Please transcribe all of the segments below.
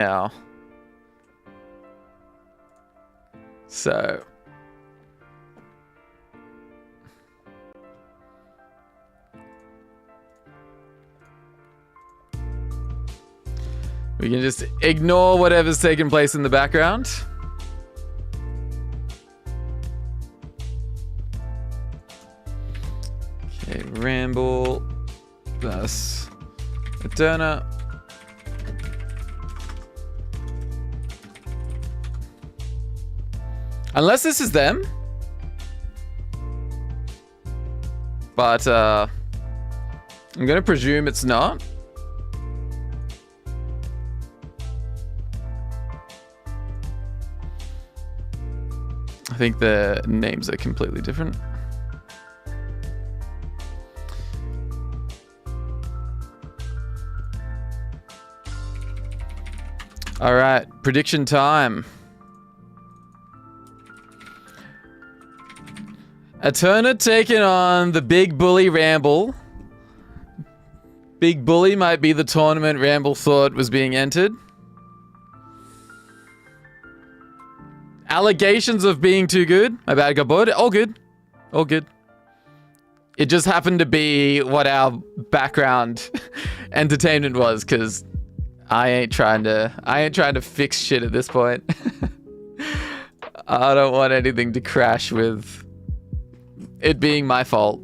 now. So we can just ignore whatever's taking place in the background. Okay, ramble plus eterna. Unless this is them. But I'm gonna presume it's not. I think the names are completely different. All right, prediction time. Eterna taking on the big bully Ramble. Big bully might be the tournament Ramble thought was being entered. Allegations of being too good. My bad, got bored. All good. All good. It just happened to be what our background entertainment was, because I ain't trying to fix shit at this point. I don't want anything to crash with it being my fault.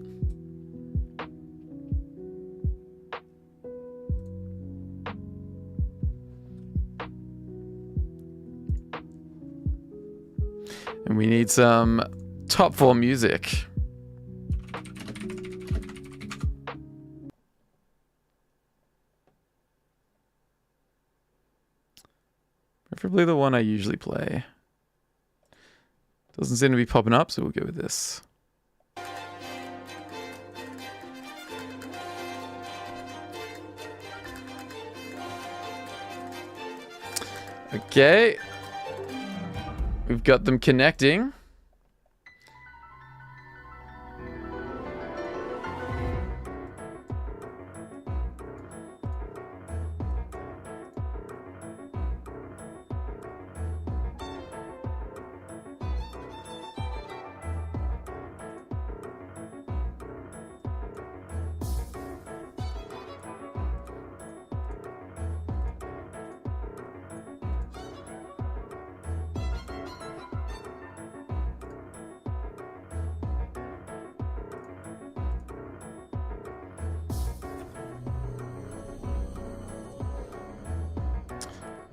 And we need some top 4 music. Preferably the one I usually play. Doesn't seem to be popping up, so we'll go with this. Okay. We've got them connecting.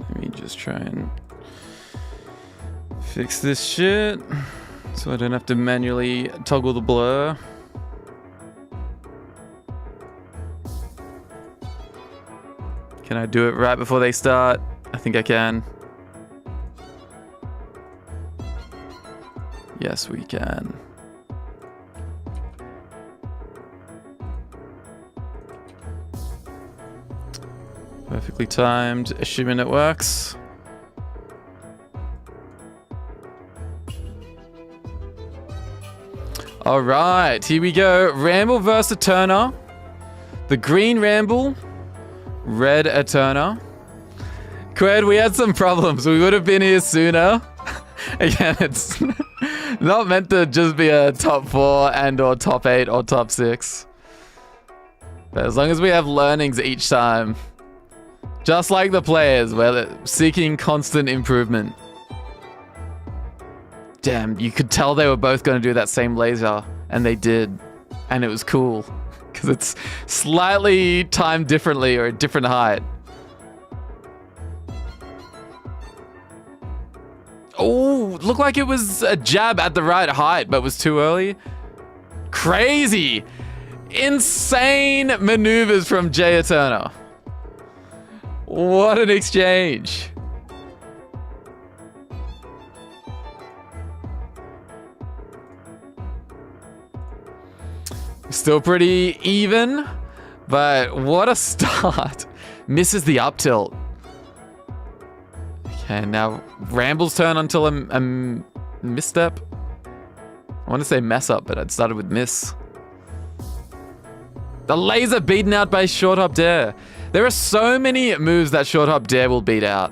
Let me just try and fix this shit so I don't have to manually toggle the blur. Can I do it right before they start? I think I can. Yes, we can. Perfectly timed, assuming it works. All right, here we go. Ramble versus Eterna. The green Ramble, red Eterna. Qued, we had some problems. We would have been here sooner. Again, it's not meant to just be a top 4 and or top 8 or top 6. But as long as we have learnings each time. Just like the players, we're seeking constant improvement. Damn, you could tell they were both going to do that same laser, and they did. And it was cool, because it's slightly timed differently or a different height. Oh, looked like it was a jab at the right height, but was too early. Crazy! Insane maneuvers from Jay Eterna. What an exchange. Still pretty even, but what a start. Misses the up tilt. Okay, now Ramble's turn until a misstep. I want to say mess up, but I'd started with miss. The laser beaten out by short hop dare. There are so many moves that short hop dare will beat out.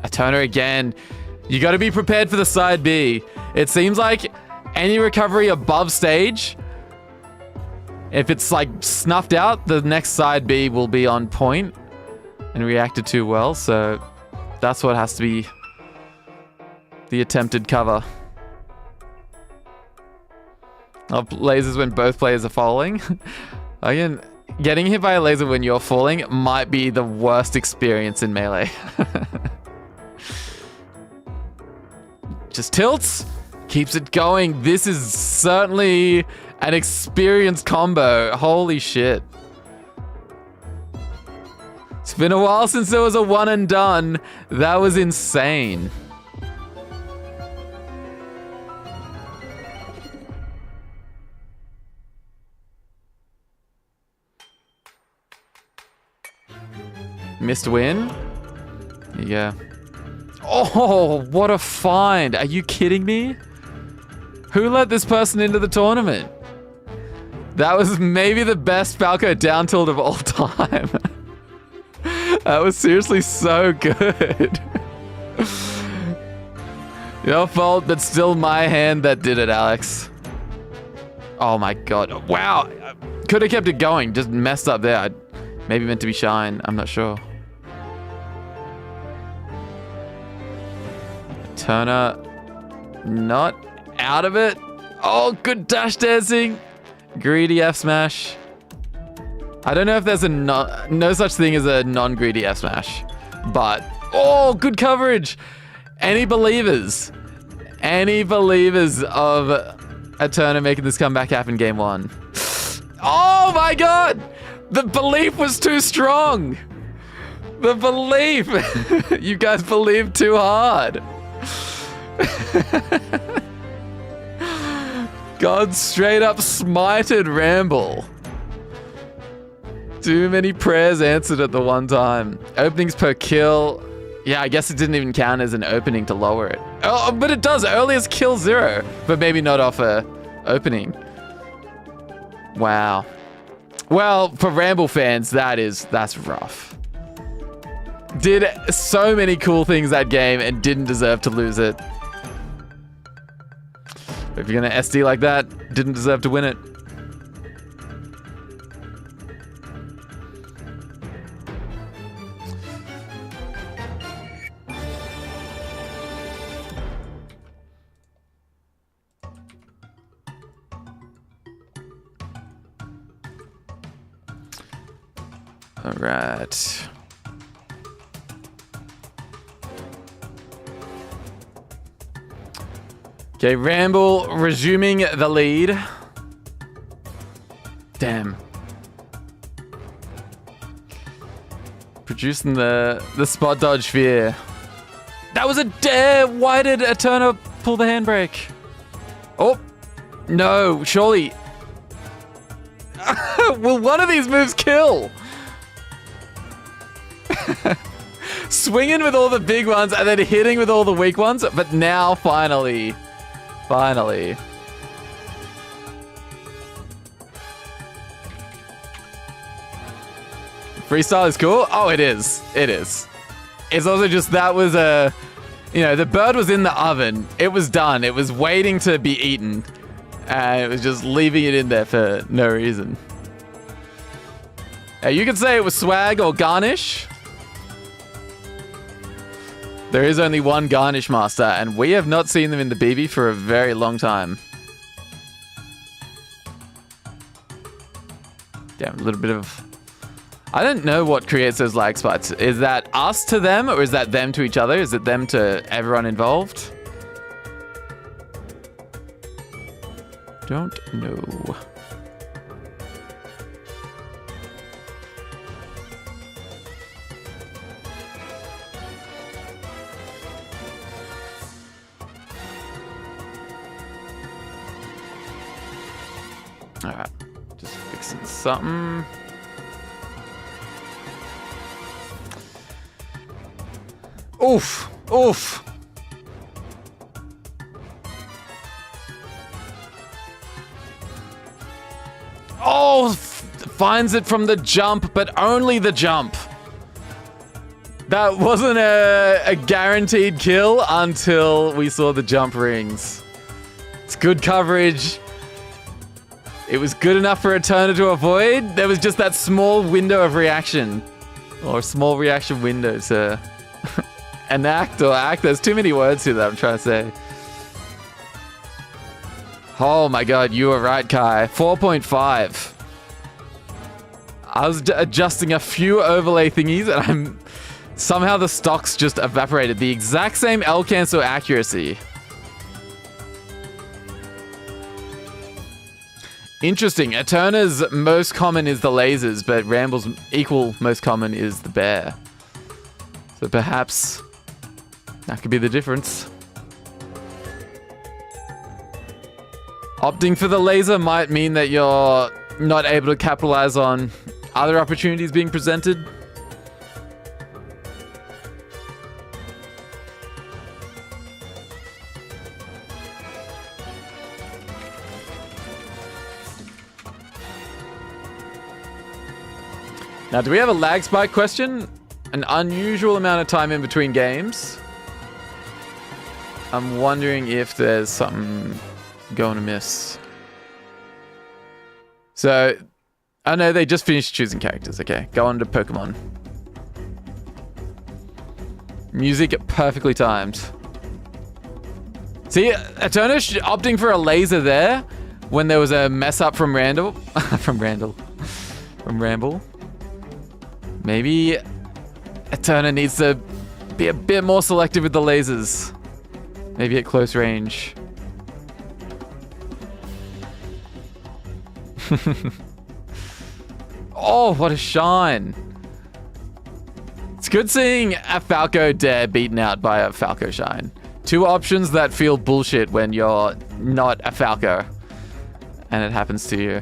Eterna again. You got to be prepared for the side B. It seems like any recovery above stage, if it's like snuffed out, the next side B will be on point and reacted to well. So that's what has to be the attempted cover. Of lasers when both players are falling. Again, getting hit by a laser when you're falling might be the worst experience in Melee. Just tilts, keeps it going. This is certainly an experienced combo. Holy shit. It's been a while since there was a one and done. That was insane. Missed win. Yeah. Oh, what a find. Are you kidding me? Who let this person into the tournament? That was maybe the best Falco down tilt of all time. That was seriously so good. Your fault, but still my hand that did it, Alex. Oh my god. Wow. Could have kept it going. Just messed up there. Maybe meant to be shine. I'm not sure. Turner not out of it. Oh, good dash dancing. Greedy F smash. I don't know if there's a no such thing as a non-greedy F smash, but oh, good coverage. Any believers of Eterna making this comeback happen game one? Oh my god, the belief was too strong. The belief. You guys believe too hard. God straight up smited Ramble. Too many prayers answered at the one time. Openings per kill. Yeah, I guess it didn't even count as an opening to lower it. Oh, but it does. Earliest kill 0, but maybe not off a opening. Wow. Well, for Ramble fans, that's rough. Did so many cool things that game and didn't deserve to lose it. If you're gonna SD like that, didn't deserve to win it. All right. Okay, Ramble resuming the lead. Damn. Producing the spot dodge fear. That was a dare. Why did Eterna pull the handbrake? Oh, no, surely. Will one of these moves kill? Swinging with all the big ones and then hitting with all the weak ones, but now finally. Finally. Freestyle is cool? Oh, it is. It is. It's also just that was a... You know, the bird was in the oven. It was done. It was waiting to be eaten. And it was just leaving it in there for no reason. You could say it was swag or garnish. There is only one garnish master, and we have not seen them in the BB for a very long time. Damn, a little bit of... I don't know what creates those lag spikes. Is that us to them, or is that them to each other? Is it them to everyone involved? Don't know. Alright, just fixing something. Oof, oof. Oh, finds it from the jump, but only the jump. That wasn't a guaranteed kill until we saw the jump rings. It's good coverage. It was good enough for Eterna to avoid. There was just that small window of reaction. Or a small reaction window to enact or act. There's too many words here that I'm trying to say. Oh my god, you were right, Kai. 4.5. I was adjusting a few overlay thingies and somehow the stocks just evaporated. The exact same L cancel accuracy. Interesting. Eterna's most common is the lasers, but Ramble's equal most common is the bear. So perhaps that could be the difference. Opting for the laser might mean that you're not able to capitalize on other opportunities being presented. Now, do we have a lag spike question? An unusual amount of time in between games. I'm wondering if there's something going amiss. So, oh no, they just finished choosing characters. Okay, go on to Pokemon. Music perfectly timed. See, Eterna opting for a laser there when there was a mess up from Randall. From Ramble. Maybe Eterna needs to be a bit more selective with the lasers. Maybe at close range. Oh, what a shine. It's good seeing a Falco dare beaten out by a Falco shine. Two options that feel bullshit when you're not a Falco. And it happens to you.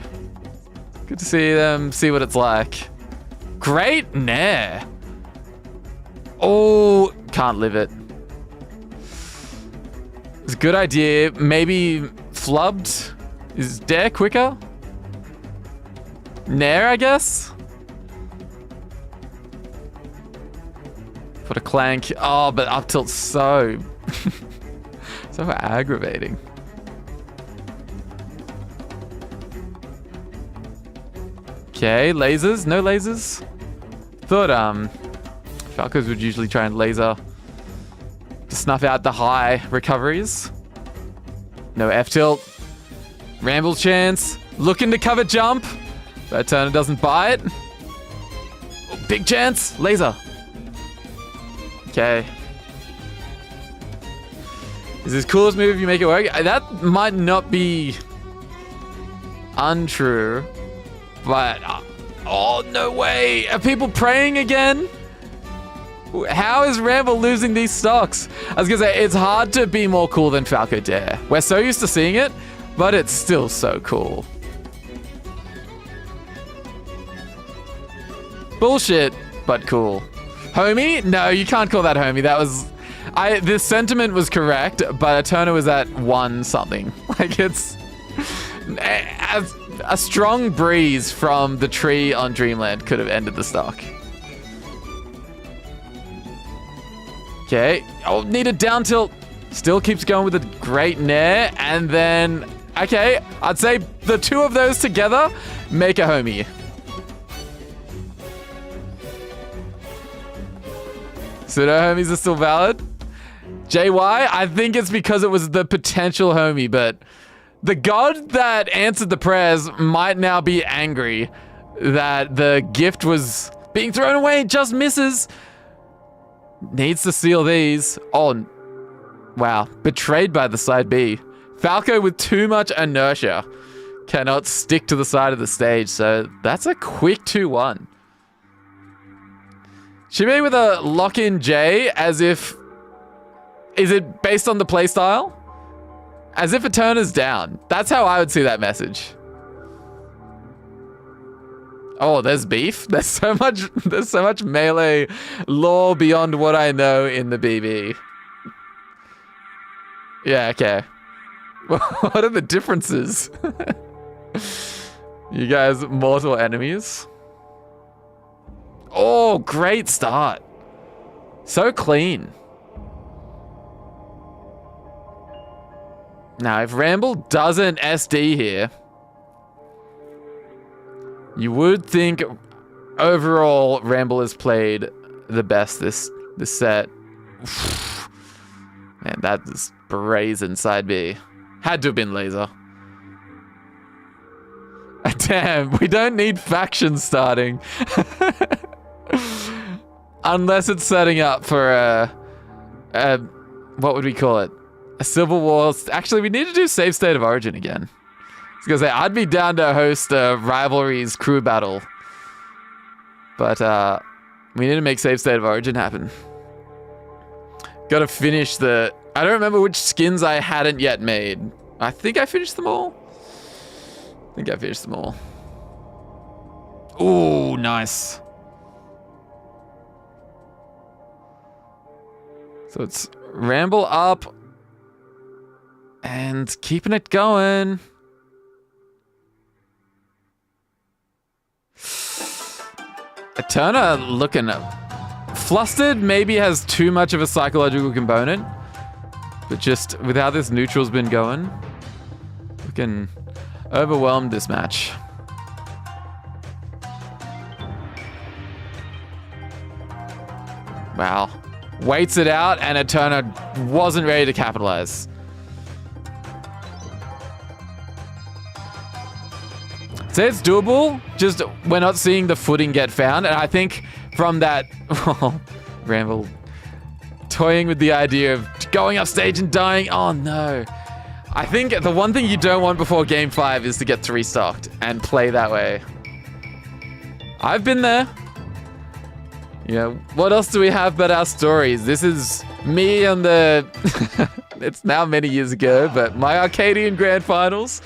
Good to see them, see what it's like. Great Nair. Oh, can't live it. It's a good idea. Maybe flubbed. Is Dare quicker? Nair, I guess? What a clank. Oh, but up tilt's so... so aggravating. Okay, lasers? No lasers? Thought, Falcos would usually try and laser to snuff out the high recoveries. No F-tilt. Ramble chance. Looking to cover jump. But Eterna doesn't buy it. Oh, big chance. Laser. Okay. Is this coolest move if you make it work? That might not be untrue. But, oh, no way. Are people praying again? How is Ramble losing these stocks? I was gonna say, it's hard to be more cool than Falco Dare. We're so used to seeing it, but it's still so cool. Bullshit, but cool. Homie? No, you can't call that homie. That was... the sentiment was correct, but Eterna was at 1 something. Like, it's... a strong breeze from the tree on Dreamland could have ended the stock. Okay. Oh, need a down tilt. Still keeps going with a great nair. And then... Okay, I'd say the two of those together make a homie. Pseudo homies are still valid. JY, I think it's because it was the potential homie, but the god that answered the prayers might now be angry that the gift was being thrown away. Just misses. Needs to seal these. Oh, wow. Betrayed by the side B. Falco with too much inertia cannot stick to the side of the stage, so that's a quick 2-1. Shimei with a lock-in J as if... Is it based on the playstyle? As if Eterna's down. That's how I would see that message. Oh, there's beef? There's so much melee lore beyond what I know in the BB. Yeah, okay. What are the differences? You guys mortal enemies? Oh, great start. So clean. Now, if Ramble doesn't SD here, you would think overall Ramble has played the best this set. Man, that is brazen side B. Had to have been laser. Damn, we don't need factions starting. Unless it's setting up for a what would we call it? A civil war. Actually, we need to do save state of origin again. I was gonna say, I'd be down to host a rivalries crew battle. But we need to make save state of origin happen. Gotta finish the... I don't remember which skins I hadn't yet made. I think I finished them all. Ooh, nice. So it's Ramble up. And keeping it going. Eterna looking flustered, maybe has too much of a psychological component. But just with how this neutral's been going, looking overwhelmed this match. Wow. Waits it out, and Eterna wasn't ready to capitalize. So it's doable, just we're not seeing the footing get found. And I think from that, Ramble toying with the idea of going off stage and dying. Oh no. I think the one thing you don't want before game 5 is to get 3-stocked and play that way. I've been there. You know, what else do we have but our stories? This is me on the... it's now many years ago, but my Arcadian Grand Finals.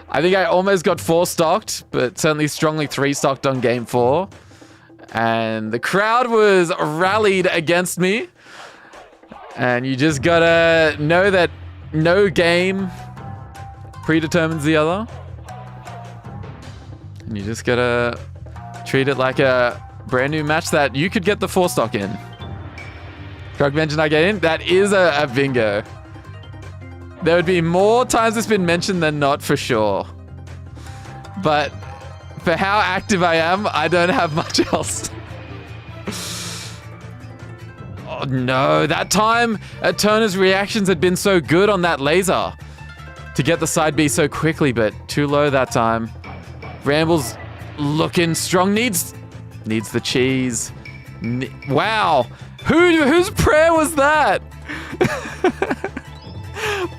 I think I almost got 4-stocked, but certainly strongly 3-stocked on game 4. And the crowd was rallied against me. And you just gotta know that no game predetermines the other. And you just gotta treat it like a brand new match that you could get the 4-stock in. Drug mention I get in. That is a bingo. There would be more times it's been mentioned than not, for sure. But for how active I am, I don't have much else. Oh no, that time Eterna's reactions had been so good on that laser to get the side B so quickly, but too low that time. Ramble's looking strong, needs the cheese. Wow, whose prayer was that?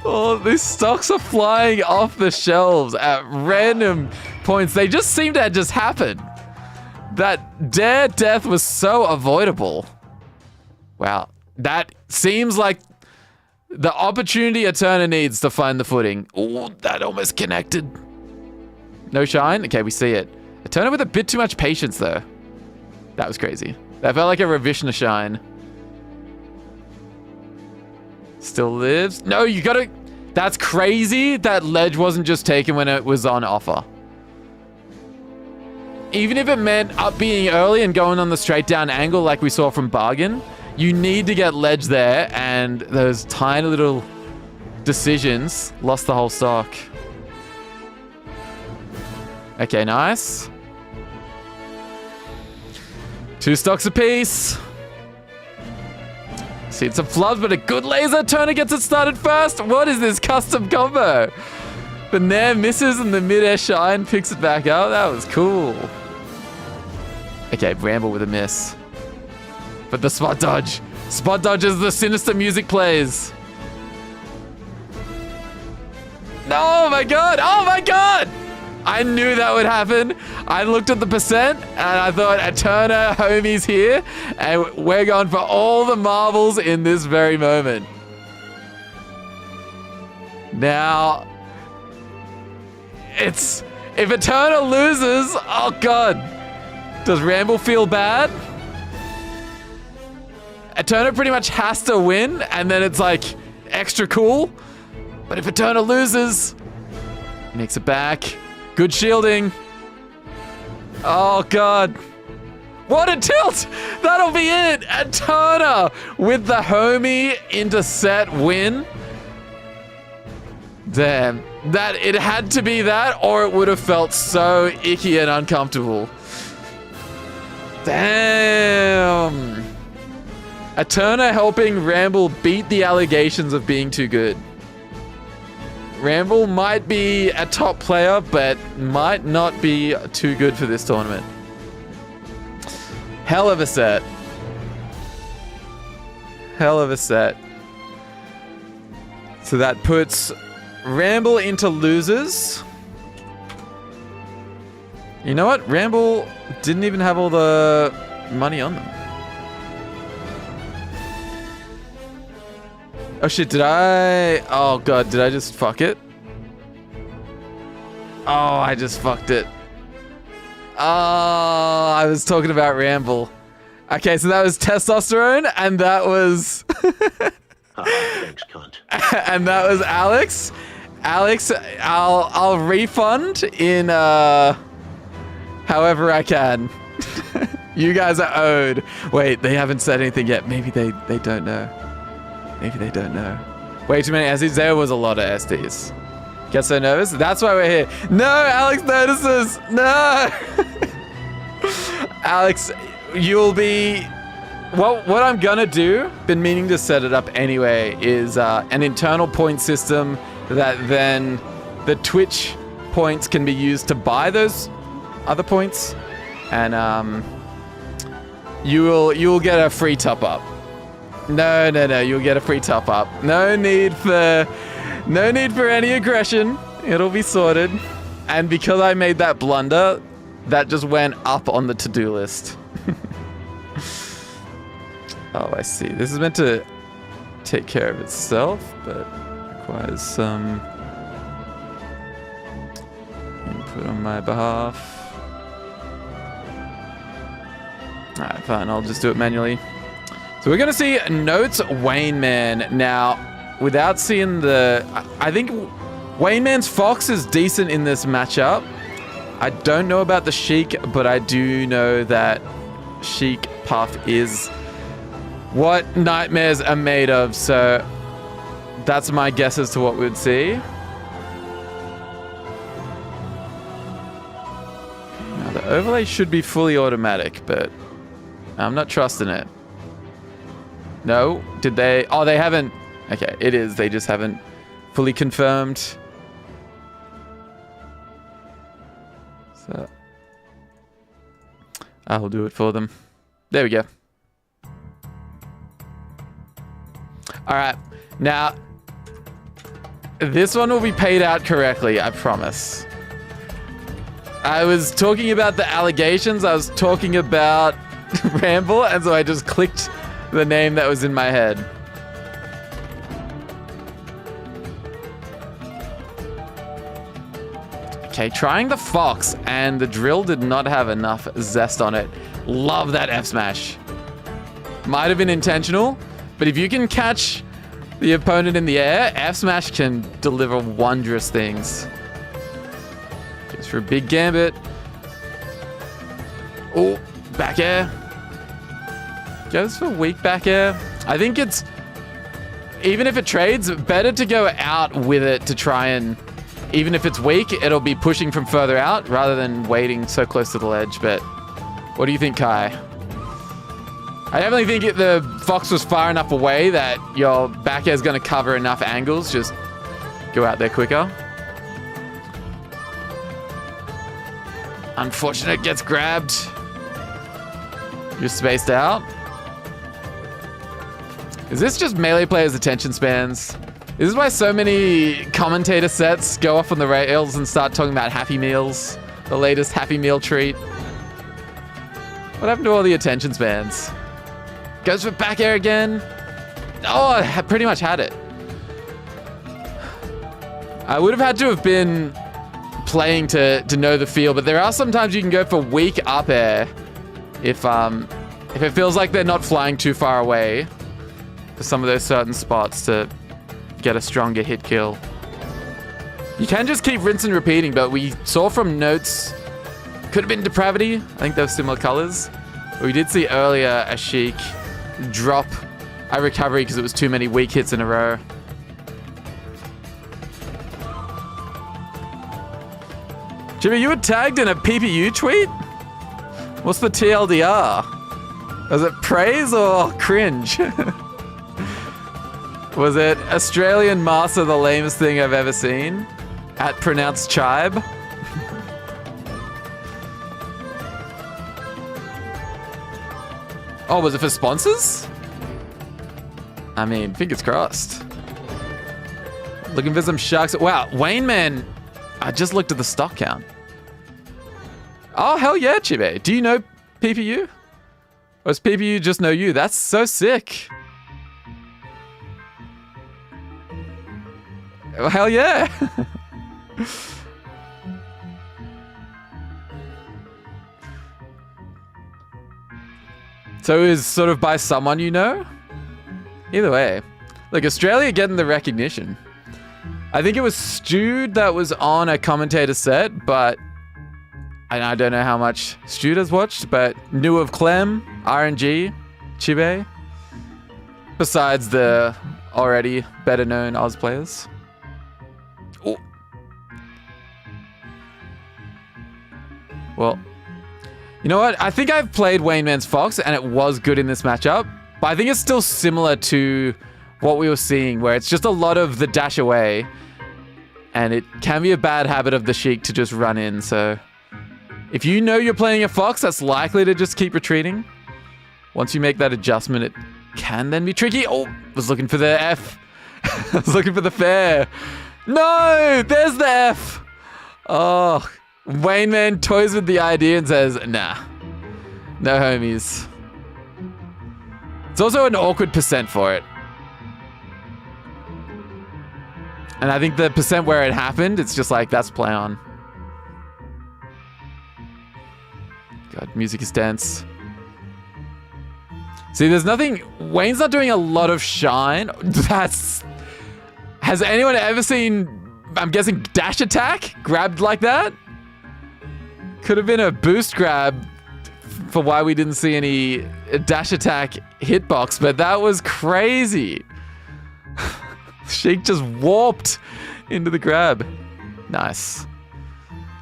Oh, these stocks are flying off the shelves at random points. They just seem to just happen. That dare death was so avoidable. Wow, that seems like the opportunity Eterna needs to find the footing. Oh, that almost connected. No shine? Okay, we see it. Eterna with a bit too much patience, though. That was crazy. That felt like a Ravishna shine. Still lives. No, you gotta... That's crazy that ledge wasn't just taken when it was on offer. Even if it meant up being early and going on the straight down angle like we saw from Bargain, you need to get ledge there, and those tiny little decisions lost the whole stock. Okay, nice. 2 stocks apiece. See, it's a flood, but a good laser. Turner gets it started first. What is this custom combo? The Nair misses and the mid-air shine picks it back up. That was cool. Okay, Ramble with a miss. But the spot dodge. Spot dodge as the sinister music plays. Oh my god! Oh my god! I knew that would happen. I looked at the percent and I thought, Eterna homies here, and we're going for all the marbles in this very moment. Now, if Eterna loses, oh god, does Ramble feel bad? Eterna pretty much has to win, and then it's like extra cool. But if Eterna loses, makes it back. Good shielding. Oh god. What a tilt! That'll be it! Eterna with the homie into set win. Damn. That it had to be that, or it would have felt so icky and uncomfortable. Damn. Eterna helping Ramble beat the allegations of being too good. Ramble might be a top player, but might not be too good for this tournament. Hell of a set. Hell of a set. So that puts Ramble into losers. You know what? Ramble didn't even have all the money on them. Oh shit, did I? Oh god, did I just fuck it? Oh, I just fucked it. Oh, I was talking about Ramble. Okay, so that was testosterone, and that was... Thanks, cunt. And that was Alex. Alex, I'll refund in however I can. You guys are owed. Wait, they haven't said anything yet. Maybe they don't know. Maybe they don't know. Way too many SDs. There was a lot of SDs. Get so nervous? That's why we're here. No, Alex notices. No. Alex, you'll be... What I'm gonna do, been meaning to set it up anyway, is an internal point system that then the Twitch points can be used to buy those other points, and you will get a free top up. No, you'll get a free top up. No need for any aggression. It'll be sorted. And because I made that blunder, that just went up on the to-do list. Oh, I see. This is meant to take care of itself, but requires some input on my behalf. Alright, fine. I'll just do it manually. So we're going to see Notes wayneman. Now, without seeing the... I think wayneman's Fox is decent in this matchup. I don't know about the Sheik, but I do know that Sheik Puff is what nightmares are made of, so that's my guess as to what we'd see. Now, the overlay should be fully automatic, but I'm not trusting it. No? Did they? Oh, they haven't. Okay, it is. They just haven't fully confirmed. So I'll do it for them. There we go. All right. Now, this one will be paid out correctly, I promise. I was talking about the allegations. I was talking about Ramble, and so I just clicked the name that was in my head. Okay, trying the Fox, and the drill did not have enough zest on it. Love that F smash. Might have been intentional, but if you can catch the opponent in the air, F smash can deliver wondrous things. Goes for a big gambit. Oh, back air. Goes for weak back air. I think it's, even if it trades, better to go out with it to try and, even if it's weak, it'll be pushing from further out rather than waiting so close to the ledge. But what do you think, Kai? I definitely think the Fox was far enough away that your back air is going to cover enough angles. Just go out there quicker. Unfortunate, gets grabbed. You're spaced out. Is this just melee players' attention spans? This is why so many commentator sets go off on the rails and start talking about Happy Meals, the latest Happy Meal treat. What happened to all the attention spans? Goes for back air again. Oh, I pretty much had it. I would have had to have been playing to know the feel, but there are sometimes you can go for weak up air if it feels like they're not flying too far away for some of those certain spots to get a stronger hit kill. You can just keep rinse and repeating, but we saw from Notes, could have been Depravity. I think those similar colors. We did see earlier a Sheik drop a recovery because it was too many weak hits in a row. Jimmy, you were tagged in a PPU tweet? What's the TLDR? Was it praise or cringe? Was it Australian master, the lamest thing I've ever seen? At pronounced chibe? Oh, was it for sponsors? I mean, fingers crossed. Looking for some sharks. Wow, wayneman. I just looked at the stock count. Oh, hell yeah, Chibe. Do you know PPU? Or does PPU just know you? That's so sick. Oh, hell yeah. So is sort of by someone you know? Either way. Look, Australia getting the recognition. I think it was Stewed that was on a commentator set, but I don't know how much Stewed has watched, but knew of Clem, RNG, Chibe, besides the already better known Oz players. Oh. Well, you know what? I think I've played wayneman's Fox and it was good in this matchup, but I think it's still similar to what we were seeing, where it's just a lot of the dash away, and it can be a bad habit of the Sheik to just run in. So if you know you're playing a Fox that's likely to just keep retreating, once you make that adjustment, it can then be tricky. Oh, was looking for the F. I was looking for the fair. No, there's the F. Oh, wayneman toys with the idea and says, nah, no homies. It's also an awkward percent for it. And I think the percent where it happened, it's just like, that's play on. God, music is dense. See, there's nothing... Wayne's not doing a lot of shine. That's... Has anyone ever seen, I'm guessing, dash attack grabbed like that? Could have been a boost grab for why we didn't see any dash attack hitbox, but that was crazy. Sheik just warped into the grab. Nice.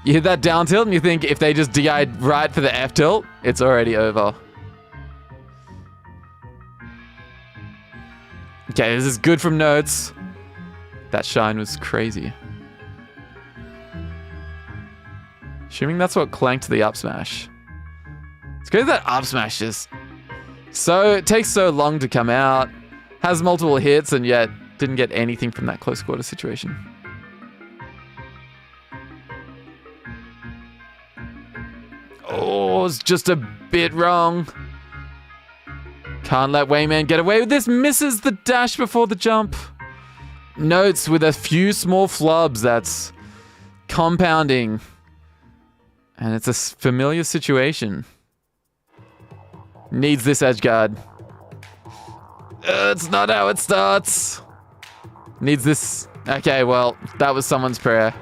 You hit that down tilt and you think if they just DI'd right for the F tilt, it's already over. Okay, this is good from notes. That shine was crazy. Assuming that's what clanked the up smash. It's good that up smash just... So, it takes so long to come out. Has multiple hits and yet didn't get anything from that close quarter situation. Oh, it's just a bit wrong. Can't let wayman get away with this. Misses the dash before the jump. Notes with a few small flubs. That's compounding. And it's a familiar situation. Needs this edge guard. It's not how it starts. Needs this. Okay, well, that was someone's prayer.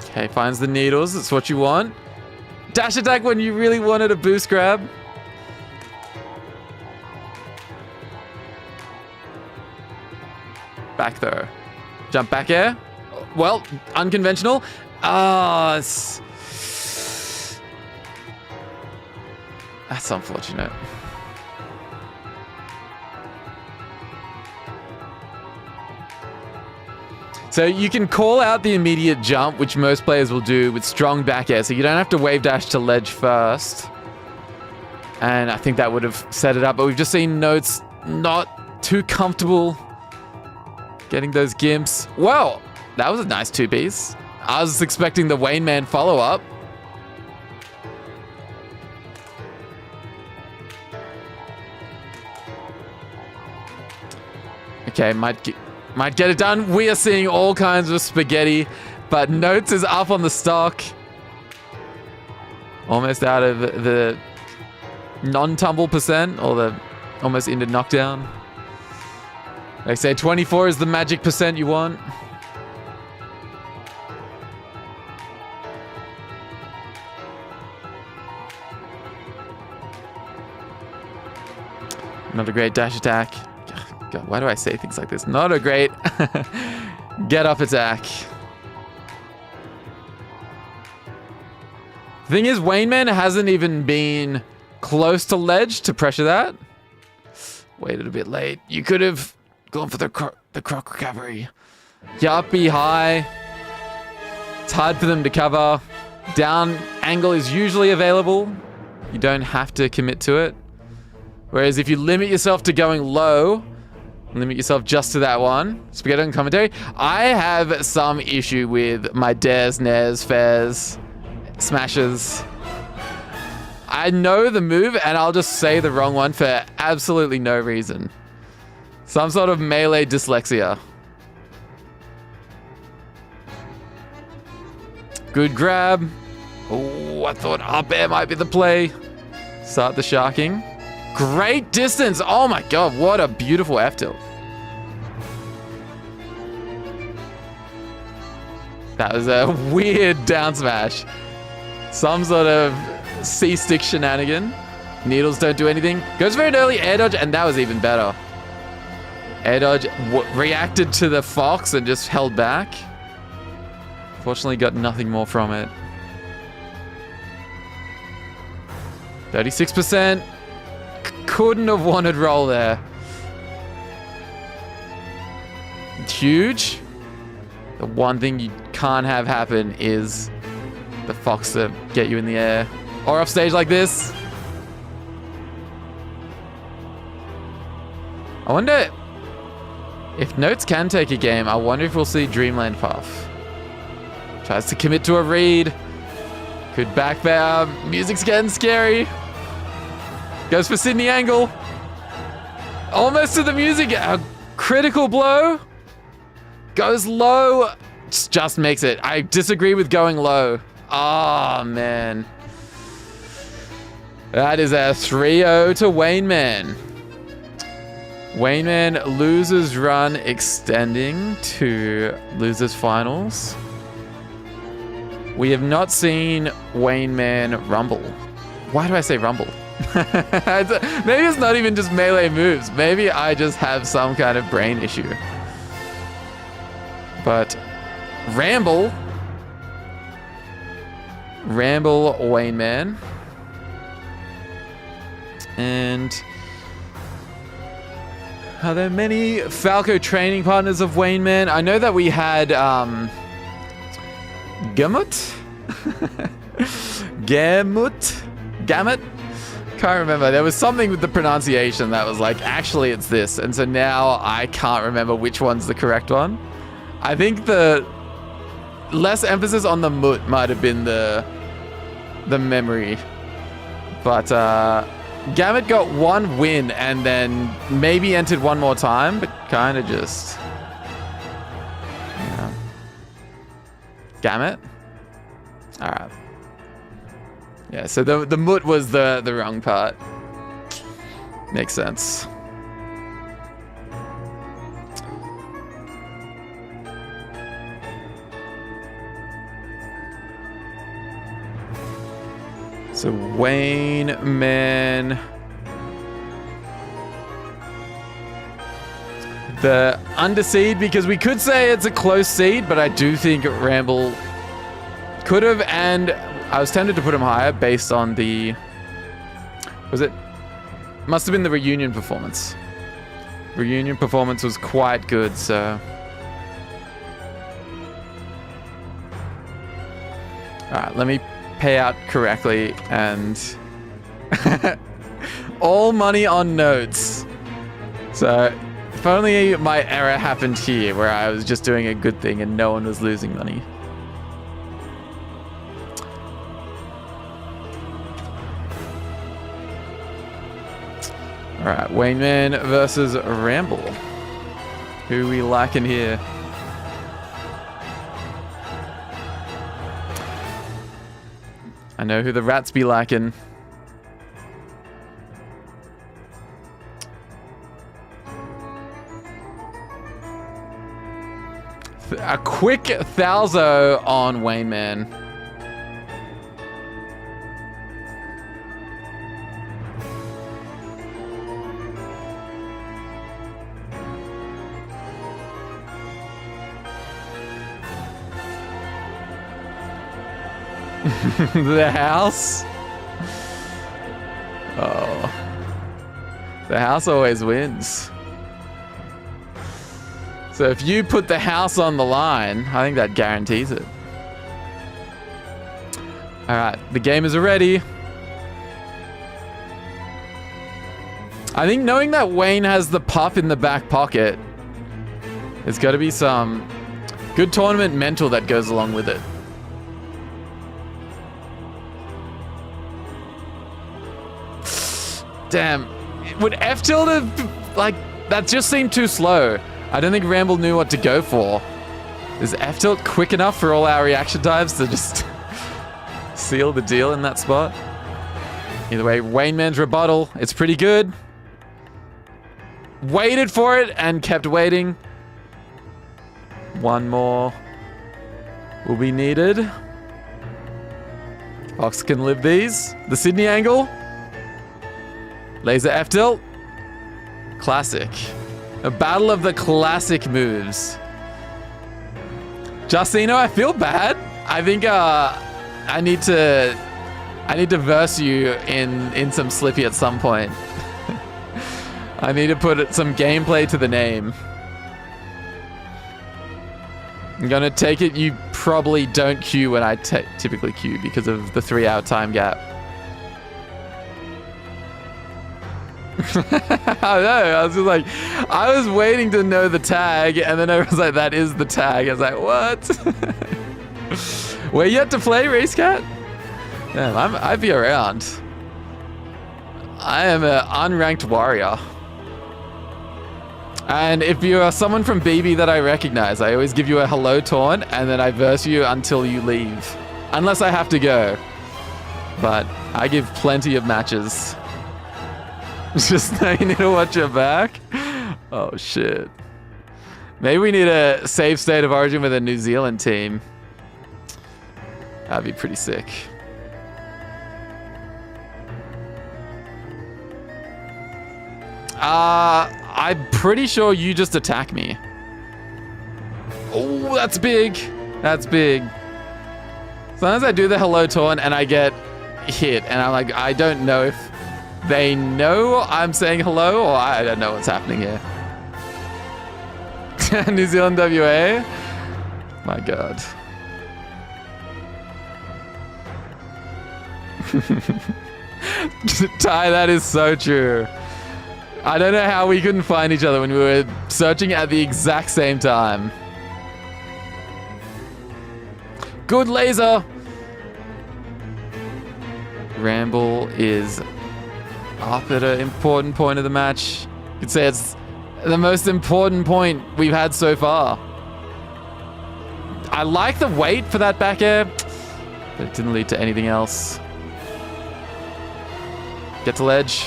Okay, finds the needles. That's what you want. Dash attack when you really wanted a boost grab. Back throw. Jump back air. Well, unconventional. Ah, that's unfortunate. So you can call out the immediate jump, which most players will do with strong back air, so you don't have to wave dash to ledge first. And I think that would have set it up, but we've just seen Notes not too comfortable getting those gimps. Well, that was a nice 2-piece. I was expecting the wayneman follow-up. Okay, might get it done. We are seeing all kinds of spaghetti, but Notes is up on the stock. Almost out of the non-tumble percent, or the almost into knockdown. They say 24 is the magic percent you want. Not a great dash attack. God, why do I say things like this? Not a great get up attack. Thing is, wayneman hasn't even been close to ledge to pressure that. Waited a bit late. You could have gone for the croc recovery. Yeah, up be high. It's hard for them to cover. Down angle is usually available. You don't have to commit to it. Whereas if you limit yourself to going low, limit yourself just to that one. Spaghetti on commentary. I have some issue with my dares, nares, fairs, smashes. I know the move and I'll just say the wrong one for absolutely no reason. Some sort of melee dyslexia. Good grab. Oh, I thought up air might be the play. Start the sharking. Great distance. Oh my god, what a beautiful F-tilt. That was a weird down smash. Some sort of C-stick shenanigan. Needles don't do anything. Goes for an early air dodge, and that was even better. Air dodge reacted to the fox and just held back. Fortunately, got nothing more from it. 36%. Couldn't have wanted roll there. Huge. The one thing you can't have happen is the fox to get you in the air. Or off stage like this. I wonder if Notes can take a game. I wonder if we'll see Dreamland Puff. Tries to commit to a read. Could backbow. Music's getting scary. Goes for Sydney angle. Almost to the music. A critical blow. Goes low. Just makes it. I disagree with going low. Oh, man. That is a 3-0 to wayneman. Wayneman losers run extending to losers finals. We have not seen wayneman rumble. Why do I say rumble? Maybe it's not even just melee moves. Maybe I just have some kind of brain issue. But ramble wayneman. And are there many Falco training partners of wayneman? I know that we had Gamut? Gamut? Can't remember. There was something with the pronunciation that was like, actually it's this. And so now I can't remember which one's the correct one. I think the less emphasis on the mut might have been the memory. But Gamut got one win and then maybe entered one more time, but kind of just... Yeah. Gamut? Alright. Yeah, so the mut was the wrong part. Makes sense. So wayneman. The underseed, because we could say it's a close seed, but I do think Ramble could have, and I was tempted to put him higher based on the... Must have been the reunion performance. Reunion performance was quite good, so... Alright, let me pay out correctly and... all money on Notes. So, if only my error happened here, where I was just doing a good thing and no one was losing money. Alright, wayneman versus Ramble. Who we liking here? I know who the rats be liking. A quick Thalzo on wayneman. The house? Oh. The house always wins. So if you put the house on the line, I think that guarantees it. Alright, the gamers are ready. I think knowing that Wayne has the puff in the back pocket, there's got to be some good tournament mental that goes along with it. Damn. Would F tilde have, like, that just seemed too slow. I don't think Ramble knew what to go for. Is F tilt quick enough for all our reaction times to just seal the deal in that spot? Either way, wayneman's rebuttal, it's pretty good. Waited for it and kept waiting. One more will be needed. Fox can live these. The Sydney angle. Laser F tilt. Classic. A battle of the classic moves. Justino, I feel bad. I think I need to verse you in some Slippy at some point. I need to put some gameplay to the name. I'm gonna take it you probably don't queue when I typically queue because of the 3-hour time gap. I know, I was just like, I was waiting to know the tag, and then I was like, that is the tag. I was like, what? We're yet to play, Racecat? Yeah, I'd be around. I am an unranked warrior. And if you are someone from BB that I recognize, I always give you a hello taunt, and then I verse you until you leave. Unless I have to go. But I give plenty of matches. Just now you need to watch your back? Oh, shit. Maybe we need a save state of origin with a New Zealand team. That'd be pretty sick. I'm pretty sure you just attack me. Oh, that's big. That's big. Sometimes I do the hello taunt and I get hit, and I'm like, I don't know if they know I'm saying hello, or I don't know what's happening here. New Zealand WA? My God. Ty, that is so true. I don't know how we couldn't find each other when we were searching at the exact same time. Good laser. Ramble is up at an important point of the match. You could say it's the most important point we've had so far. I like the wait for that back air, but it didn't lead to anything else. Get to ledge.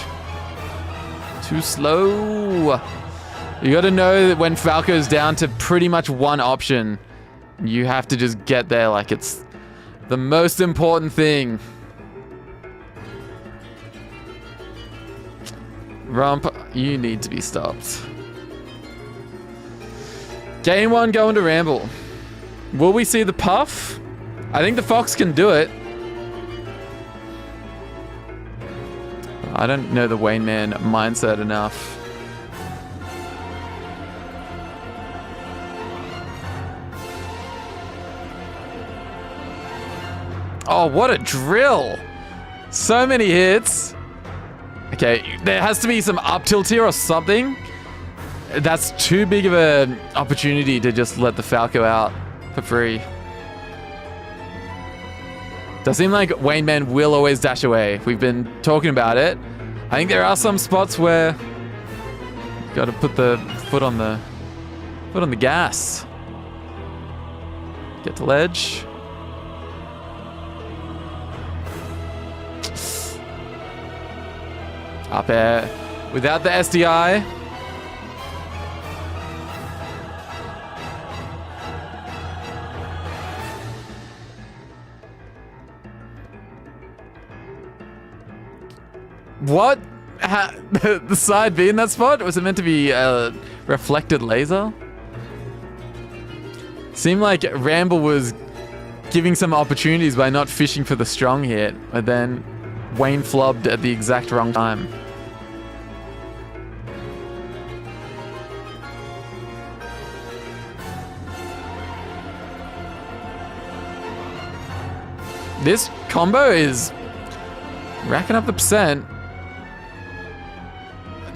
Too slow. You gotta know that when Falco's down to pretty much one option, you have to just get there like it's the most important thing. Rump, you need to be stopped. Game 1 going to Ramble. Will we see the puff? I think the Fox can do it. I don't know the wayneman mindset enough. Oh, what a drill. So many hits. Okay, there has to be some up tilt here or something. That's too big of an opportunity to just let the Falco out for free. Does seem like wayneman will always dash away. We've been talking about it. I think there are some spots where you gotta put the foot on the gas. Get to ledge. Up air without the SDI. What? The side B in that spot? Was it meant to be a reflected laser? Seemed like Ramble was giving some opportunities by not fishing for the strong hit, but then Wayne flubbed at the exact wrong time. This combo is racking up the percent.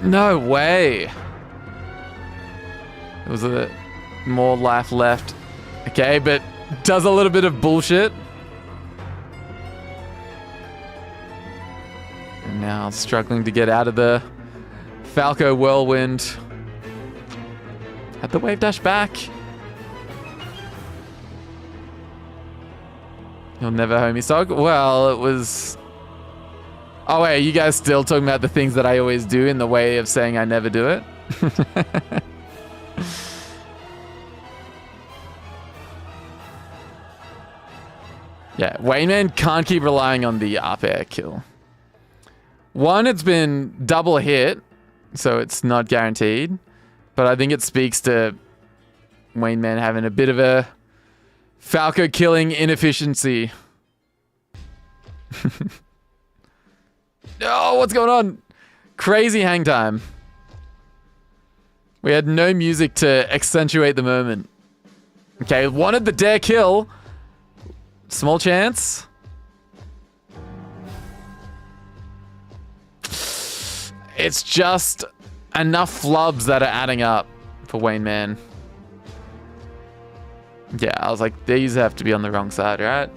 No way. There was a more life left. Okay, but does a little bit of bullshit. And now struggling to get out of the Falco whirlwind. Had the wave dash back. You'll never homie sock. Well, it was... Oh wait, you guys still talking about the things that I always do in the way of saying I never do it? Yeah, wayman can't keep relying on the up air kill. One, it's been double hit, so it's not guaranteed. But I think it speaks to wayman having a bit of a Falco killing inefficiency. Oh, what's going on? Crazy hang time. We had no music to accentuate the moment. Okay, wanted the dare kill. Small chance. It's just enough flubs that are adding up for wayman. Yeah, I was like, these have to be on the wrong side, right?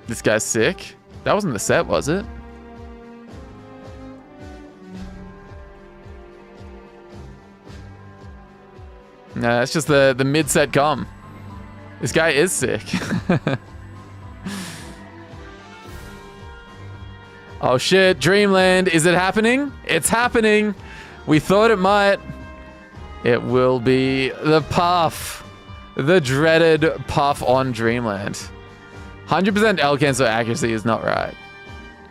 This guy's sick. That wasn't the set, was it? No, that's just the mid-set com. This guy is sick. Oh shit, Dreamland, is it happening? It's happening. We thought it might. It will be the puff. The dreaded puff on Dreamland. 100% L cancel accuracy is not right.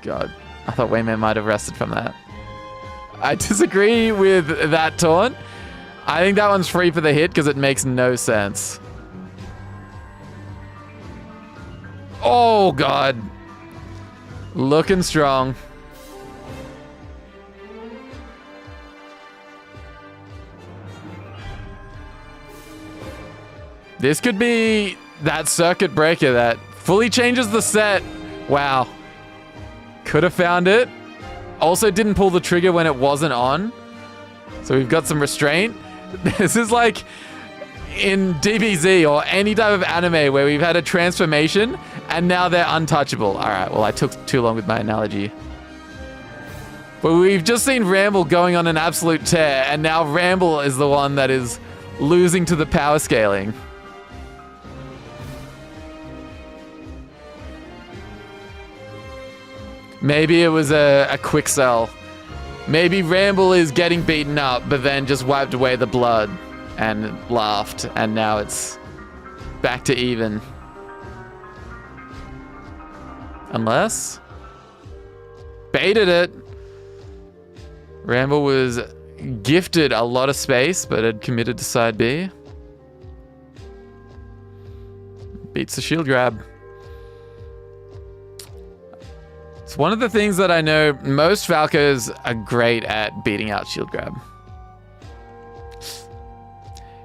God, I thought wayman might have rested from that. I disagree with that taunt. I think that one's free for the hit because it makes no sense. Oh God. Looking strong. This could be that circuit breaker that fully changes the set. Wow. Could have found it. Also didn't pull the trigger when it wasn't on. So we've got some restraint. This is like in DBZ or any type of anime where we've had a transformation and now they're untouchable. All right, well, I took too long with my analogy. But we've just seen Ramble going on an absolute tear, and now Ramble is the one that is losing to the power scaling. Maybe it was a quick sell. Maybe Ramble is getting beaten up, but then just wiped away the blood and laughed, and now it's back to even. Unless... baited it. Ramble was gifted a lot of space, but had committed to side B. Beats the shield grab. It's one of the things that I know most Falcos are great at beating out shield grab.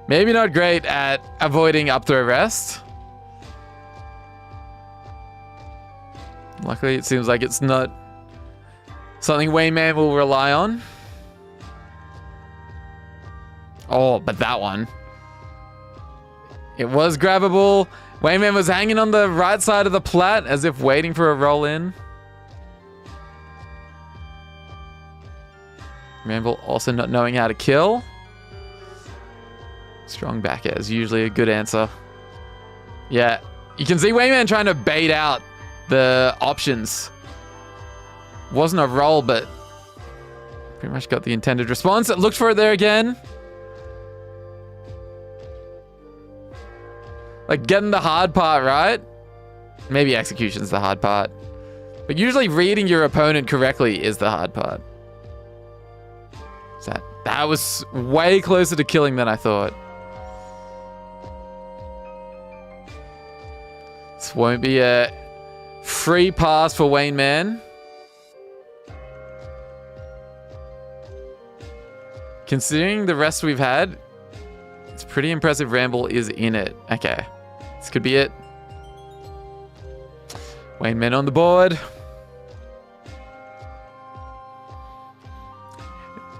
Maybe not great at avoiding up throw rest. Luckily, it seems like it's not something wayman will rely on. Oh, but that one. It was grabbable. Wayman was hanging on the right side of the plat as if waiting for a roll in. Ramble also not knowing how to kill. Strong back air is usually a good answer. Yeah, you can see Wayman trying to bait out the options. Wasn't a roll, but pretty much got the intended response. It looked for it there again. Like getting the hard part right. Maybe execution's the hard part. But usually reading your opponent correctly is the hard part. That was way closer to killing than I thought. This won't be a free pass for wayneman. Considering the rest we've had, it's pretty impressive ramble is in it. Okay, this could be it. wayneman on the board.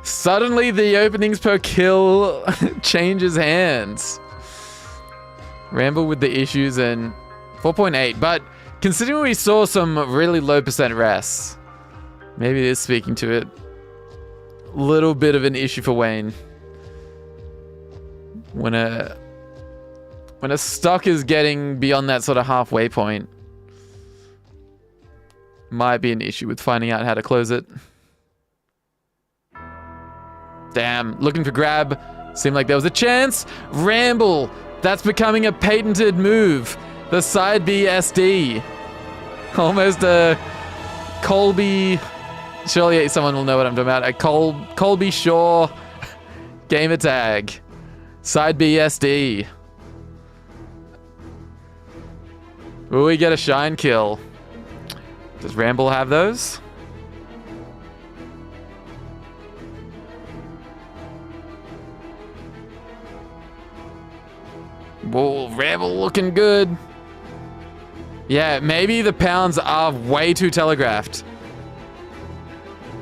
Suddenly the openings per kill changes hands. Ramble with the issues and 4.8, but considering we saw some really low percent rests, maybe it is speaking to it. Little bit of an issue for Wayne. When a stock is getting beyond that sort of halfway point, might be an issue with finding out how to close it. Damn, looking for grab. Seemed like there was a chance. Ramble. That's becoming a patented move. The side B SD. Almost a Colby. Surely someone will know what I'm talking about. A Colby Shaw gamer tag. Side B SD. Will we get a shine kill? Does Ramble have those? Whoa, Ramble looking good. Yeah, maybe the pounds are way too telegraphed.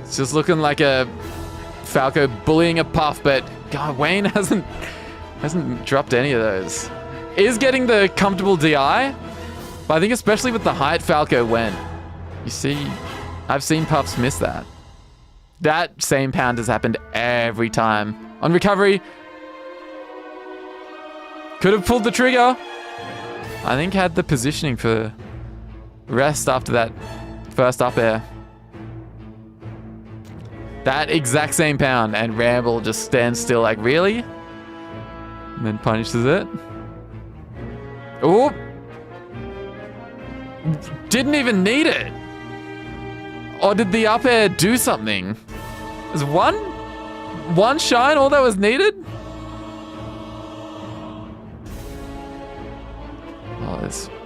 It's just looking like a Falco bullying a puff, but God, Wayne hasn't dropped any of those. Is getting the comfortable DI, but I think especially with the height Falco went. You see, I've seen puffs miss that. That same pound has happened every time. On recovery, could have pulled the trigger. I think had the positioning for rest after that first up air. That exact same pound, and Ramble just stands still like, really? And then punishes it. Oh! Didn't even need it! Or did the up air do something? Was one shine all that was needed?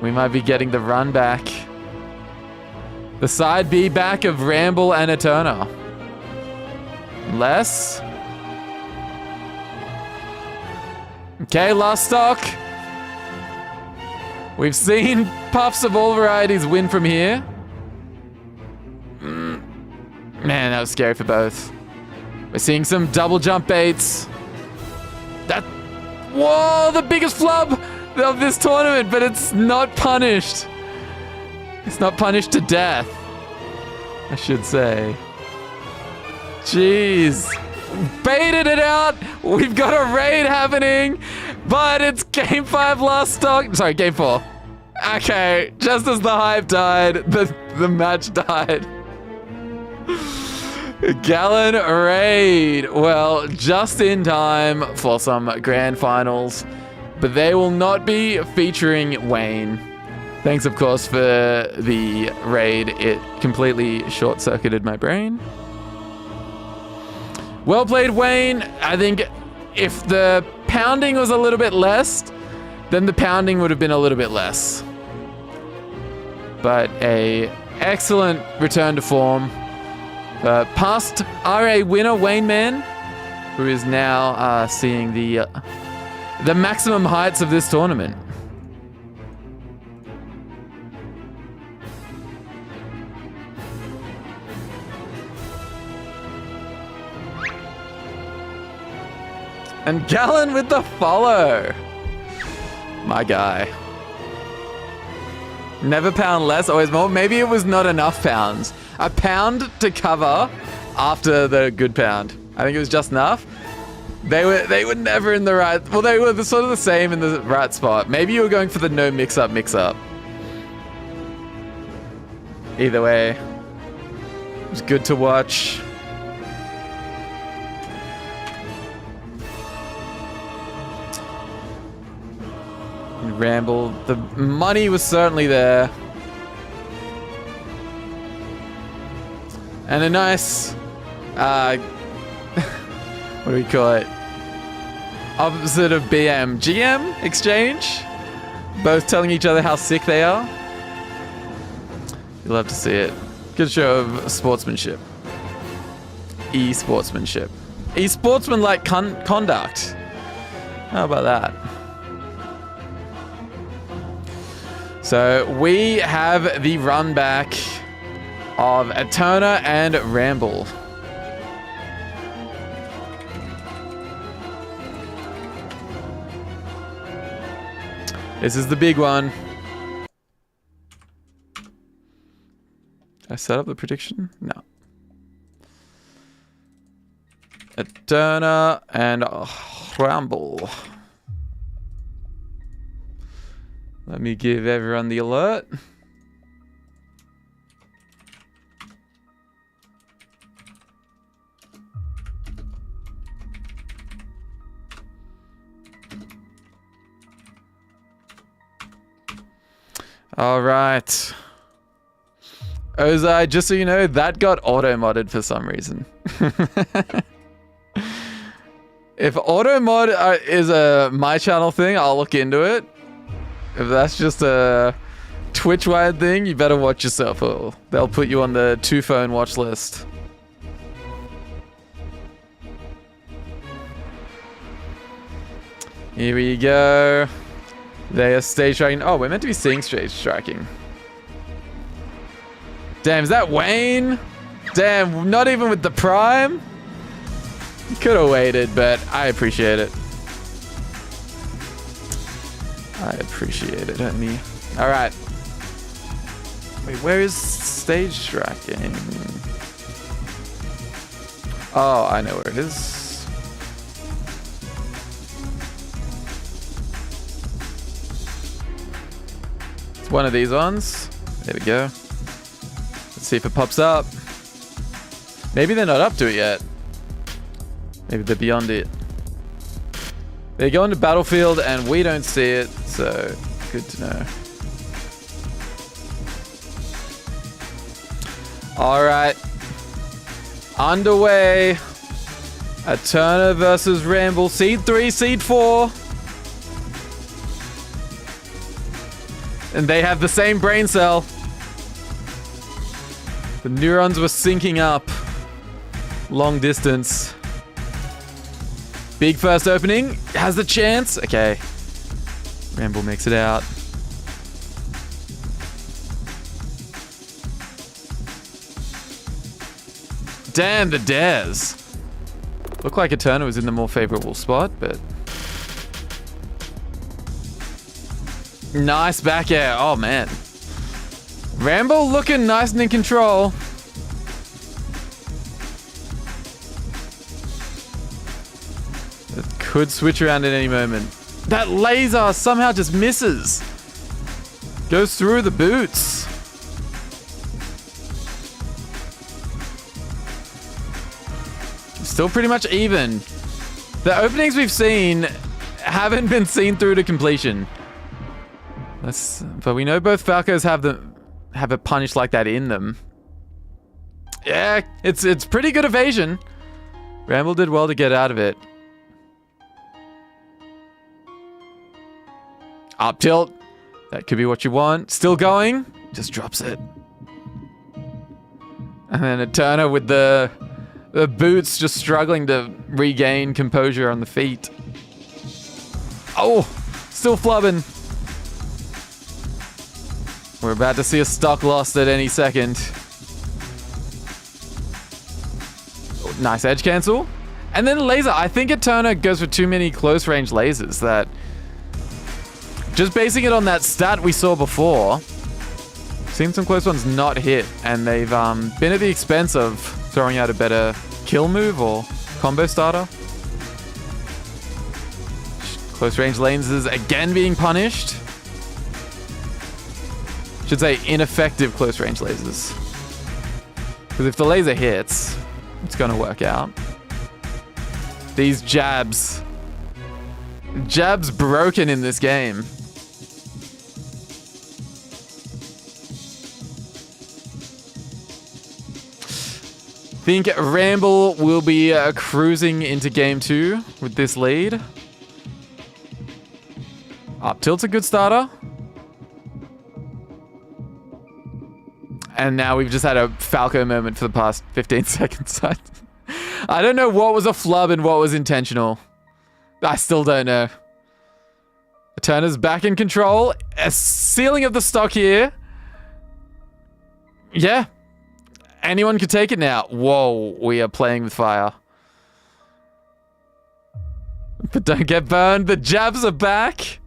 We might be getting the run back. The side B back of Ramble and Eterna. Less. Okay, last stock. We've seen puffs of all varieties win from here. Man, that was scary for both. We're seeing some double jump baits. Whoa, the biggest flub of this tournament, but it's not punished. It's not punished to death, I should say. Jeez. Baited it out. We've got a raid happening, but it's game 5 last stock. Sorry, game 4. Okay, just as the hype died, the match died. Gallon raid. Well, just in time for some grand finals. But they will not be featuring Wayne. Thanks, of course, for the raid. It completely short-circuited my brain. Well played, Wayne. I think if the pounding was a little bit less, then the pounding would have been a little bit less. But a excellent return to form. Past RA winner, wayneman, who is now seeing the maximum heights of this tournament. And Gallon with the follow. My guy. Never pound less, always more. Maybe it was not enough pounds. A pound to cover after the good pound. I think it was just enough. They were never in the right... Well, they were sort of the same in the right spot. Maybe you were going for the no mix-up. Either way, it was good to watch. Ramble. The money was certainly there. And a nice What do we call it? Opposite of BM. GM exchange? Both telling each other how sick they are. You'll have to see it. Good show of sportsmanship. E-sportsmanship. E-sportsman-like conduct. How about that? So we have the run back of Eterna and Ramble. This is the big one. Did I set up the prediction? No. Eterna and Ramble. Let me give everyone the alert. All right. Ozai, just so you know, that got auto-modded for some reason. If auto-mod is a my channel thing, I'll look into it. If that's just a Twitch-wide thing, you better watch yourself, or they'll put you on the 2-phone watch list. Here we go. They are stage striking. Oh, we're meant to be seeing stage striking. Damn, is that Wayne? Damn, not even with the prime? Could have waited, but I appreciate it. I appreciate it, honey. All right. Wait, where is stage striking? Oh, I know where it is. It's one of these ones. There we go. Let's see if it pops up. Maybe they're not up to it yet. Maybe they're beyond it. They go into battlefield and we don't see it, so good to know. All right. Underway. Eterna versus Ramble. Seed 3, Seed 4. And they have the same brain cell. The neurons were syncing up. Long distance. Big first opening. Has the chance. Okay. Ramble makes it out. Damn, the dares. Looked like Eterna was in the more favorable spot, but... Nice back air. Oh, man. Ramble looking nice and in control. It could switch around at any moment. That laser somehow just misses. Goes through the boots. Still pretty much even. The openings we've seen haven't been seen through to completion. But we know both Falcos have a punish like that in them. Yeah, it's pretty good evasion. Ramble did well to get out of it. Up tilt. That could be what you want. Still going. Just drops it. And then Eterna with the boots just struggling to regain composure on the feet. Oh, still flubbing. We're about to see a stock lost at any second. Oh, nice edge cancel. And then laser. I think Eterna goes for too many close range lasers that... Just basing it on that stat we saw before, seen some close ones not hit, and they've been at the expense of throwing out a better kill move or combo starter. Close range lasers again being punished. Should say ineffective close range lasers. Because if the laser hits, it's going to work out. These jabs. Jabs broken in this game. think Ramble will be cruising into game 2 with this lead. Up tilt's a good starter. And now we've just had a Falco moment for the past 15 seconds. I don't know what was a flub and what was intentional. I still don't know. Eterna's back in control. A sealing of the stock here. Yeah. Anyone could take it now. Whoa, we are playing with fire. But don't get burned. The jabs are back.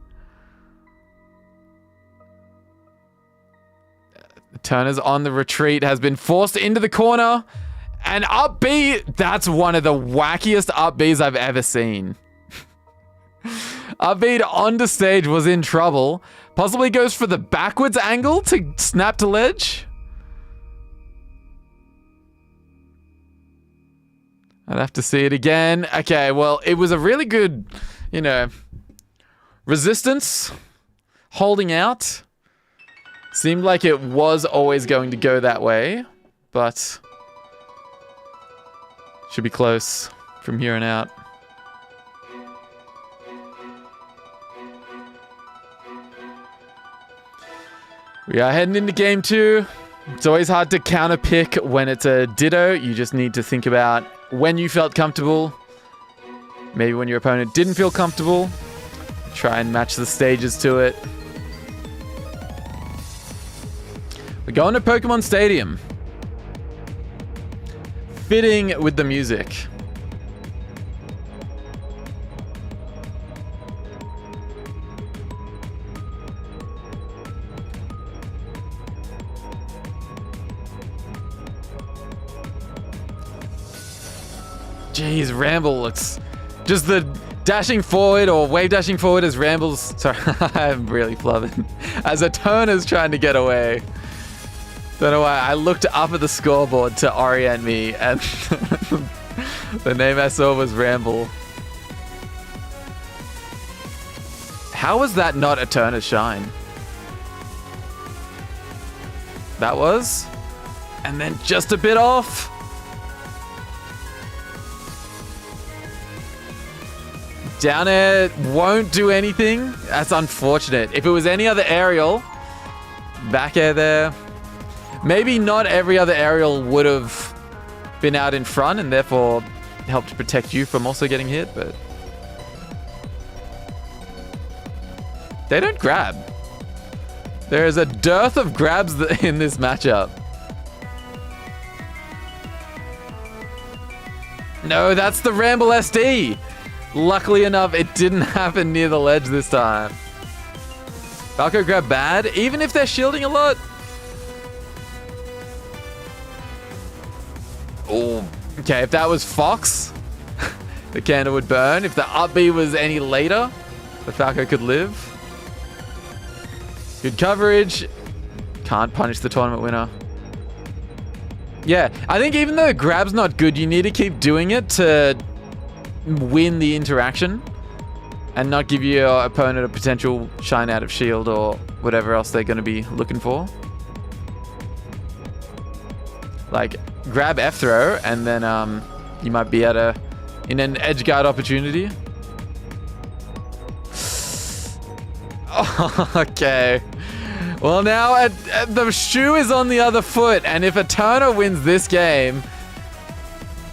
Turner's on the retreat, has been forced into the corner. And up B, that's one of the wackiest up Bs I've ever seen. Up B onto stage was in trouble. Possibly goes for the backwards angle to snap to ledge. I'd have to see it again. Okay, well, it was a really good, you know, resistance, holding out. Seemed like it was always going to go that way, but should be close from here on out. We are heading into game 2. It's always hard to counter pick when it's a ditto. You just need to think about when you felt comfortable. Maybe when your opponent didn't feel comfortable. Try and match the stages to it. We're going to Pokemon Stadium. Fitting with the music. Jeez, Ramble looks... Just the dashing forward or wave dashing forward as Ramble's... Sorry, I'm really flubbing. As Eterna's trying to get away. Don't know why. I looked up at the scoreboard to orient me and the name I saw was Ramble. How was that not Eterna's shine? That was? And then just a bit off. Down air won't do anything. That's unfortunate. If it was any other aerial, back air there. Maybe not every other aerial would have been out in front and therefore helped protect you from also getting hit, but they don't grab. There is a dearth of grabs in this matchup. No, that's the Ramble SD. Luckily enough, it didn't happen near the ledge this time. Falco grab bad, even if they're shielding a lot. Oh, okay, if that was Fox, the candle would burn. If the up B was any later, the Falco could live. Good coverage. Can't punish the tournament winner. Yeah, I think even though grab's not good, you need to keep doing it to win the interaction and not give your opponent a potential shine out of shield or whatever else they're going to be looking for. Like, grab F throw and then you might be at in an edge guard opportunity. Oh, okay. Well, now the shoe is on the other foot, and if Eterna wins this game,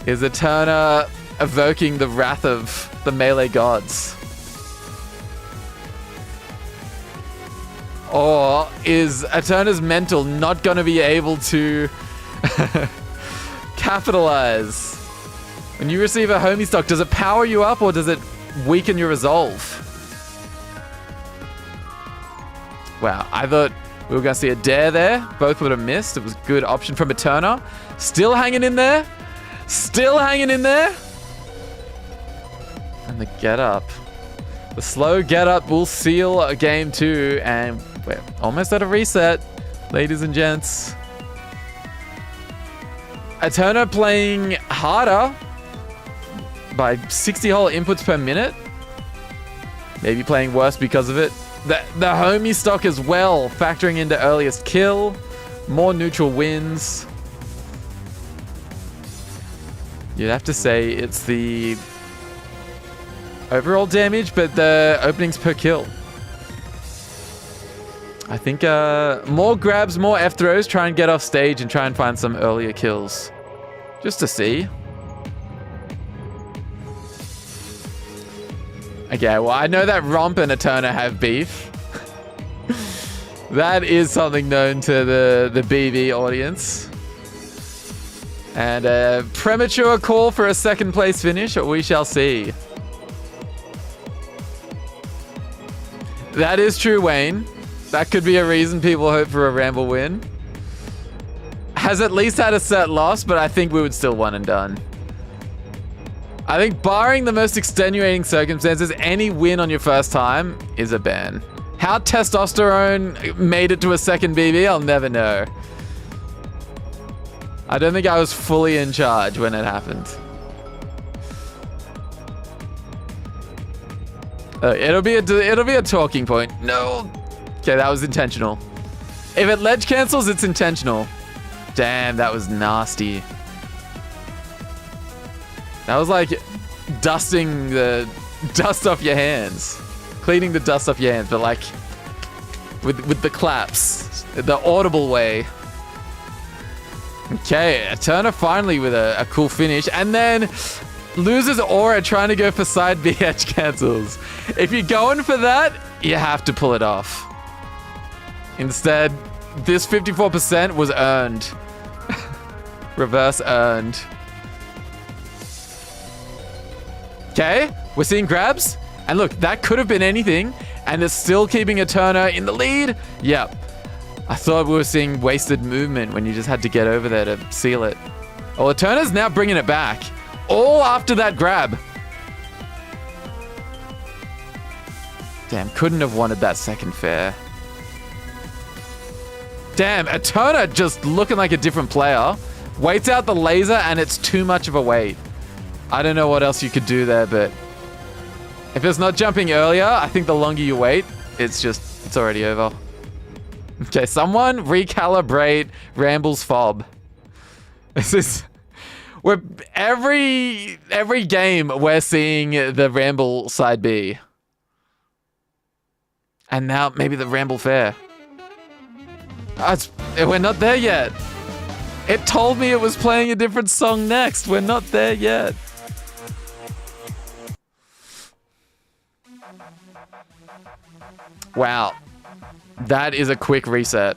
is Eterna evoking the wrath of the melee gods? Or is Eterna's mental not going to be able to capitalize? When you receive a homie stock, does it power you up or does it weaken your resolve? Wow, I thought we were going to see a dare there. Both would have missed. It was a good option from Eterna. Still hanging in there. Still hanging in there. And the get up. The slow get up will seal a game 2. And we're almost at a reset, ladies and gents. Eterna playing harder by 60 whole inputs per minute. Maybe playing worse because of it. The homie stock as well, factoring into earliest kill, more neutral wins. You'd have to say it's the overall damage, but the openings per kill. I think more grabs, more F throws, try and get off stage and try and find some earlier kills. Just to see. Okay, well, I know that Romp and Eterna have beef. That is something known to the BB audience. And a premature call for a second place finish, we shall see. That is true, Wayne. That could be a reason people hope for a Ramble win. Has at least had a set loss, but I think we would still one and done. I think barring the most extenuating circumstances, any win on your first time is a ban. How testosterone made it to a second BB, I'll never know. I don't think I was fully in charge when it happened. It'll be a talking point. No. Okay, that was intentional. If it ledge cancels, it's intentional. Damn, that was nasty. That was like dusting the dust off your hands. Cleaning the dust off your hands, but like with the claps. The audible way. Okay, Eterna finally with a cool finish. And then loses aura trying to go for side B edge cancels. If you're going for that, you have to pull it off. Instead, this 54% was earned. Reverse earned. Okay, we're seeing grabs. And look, that could have been anything. And it's still keeping Eterna in the lead. Yep. I thought we were seeing wasted movement when you just had to get over there to seal it. Oh, Eterna's now bringing it back. All after that grab. Damn, couldn't have wanted that second fair. Damn, Eterna just looking like a different player. Waits out the laser and it's too much of a wait. I don't know what else you could do there, but if it's not jumping earlier, I think the longer you wait, it's already over. Okay, someone recalibrate Ramble's fob. This is... every game we're seeing the Ramble side B. And now maybe the Ramble fair. We're not there yet. It told me it was playing a different song next. We're not there yet. Wow. That is a quick reset.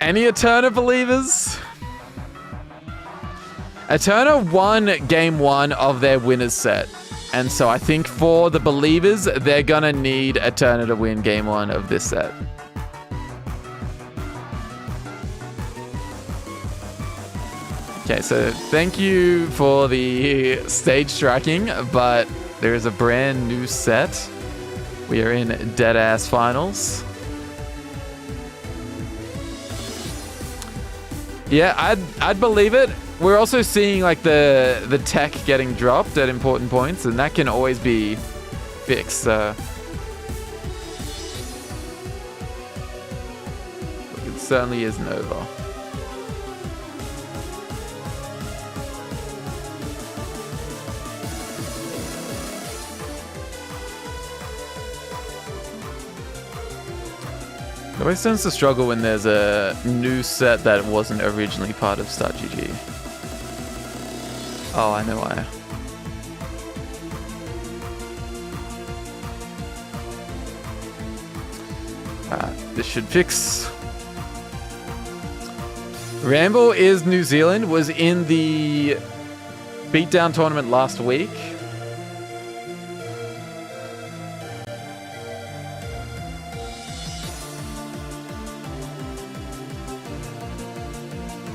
Any Eterna believers? Eterna won game 1 of their winners set. And so I think for the believers, they're gonna need Eterna to win game 1 of this set. Okay, so thank you for the stage striking, but there is a brand new set. We are in Deadass Finals. Yeah, I'd believe it. We're also seeing like the tech getting dropped at important points, and that can always be fixed. Look, it certainly isn't over. It always tends to struggle when there's a new set that wasn't originally part of StartGG. Oh, I know why. This should fix. Ramble is New Zealand, was in the Beatdown tournament last week.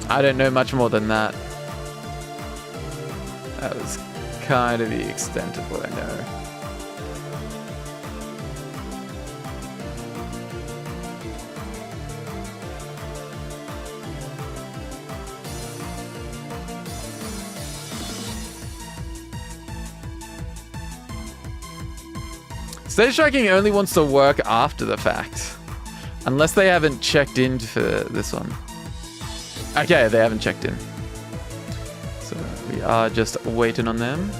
I don't know much more than that. That was kind of the extent of what I know. Stage striking only wants to work after the fact. Unless they haven't checked in for this one. Okay, they haven't checked in. So we are just waiting on them.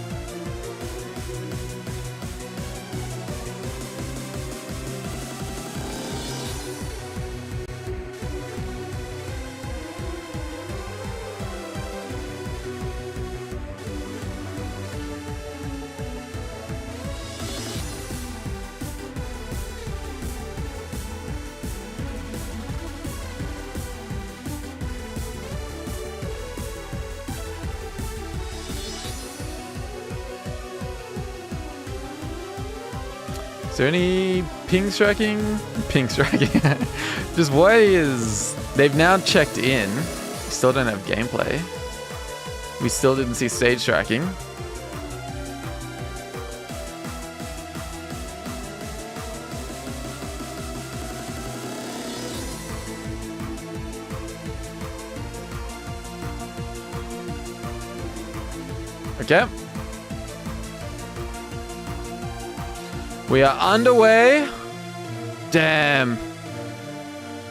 Is there any ping striking? Ping striking. Just why is... They've now checked in. We still don't have gameplay. We still didn't see stage tracking. Okay. We are underway. Damn.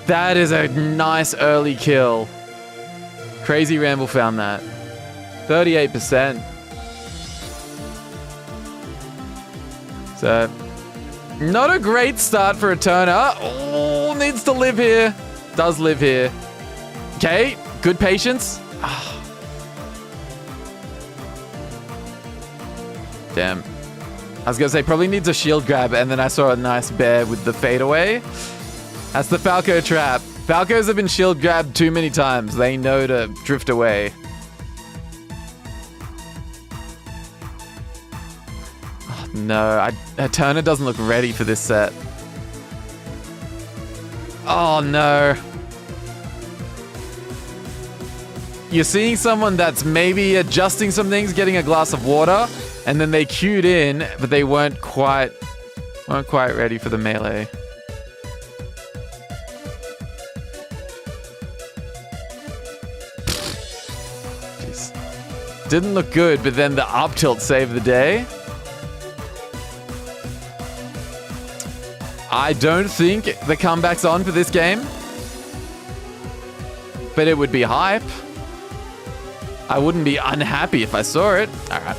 That is a nice early kill. Crazy Ramble found that. 38%. So, not a great start for Eterna. Oh, needs to live here. Does live here. Okay, good patience. Damn. I was gonna say, probably needs a shield grab, and then I saw a nice bear with the fadeaway. That's the Falco trap. Falcos have been shield grabbed too many times. They know to drift away. Oh, no, Eterna doesn't look ready for this set. Oh, no. You're seeing someone that's maybe adjusting some things, getting a glass of water, and then they queued in, but they weren't quite ready for the melee. Jeez. Didn't look good, but then the up tilt saved the day. I don't think the comeback's on for this game, but it would be hype. I wouldn't be unhappy if I saw it. All right.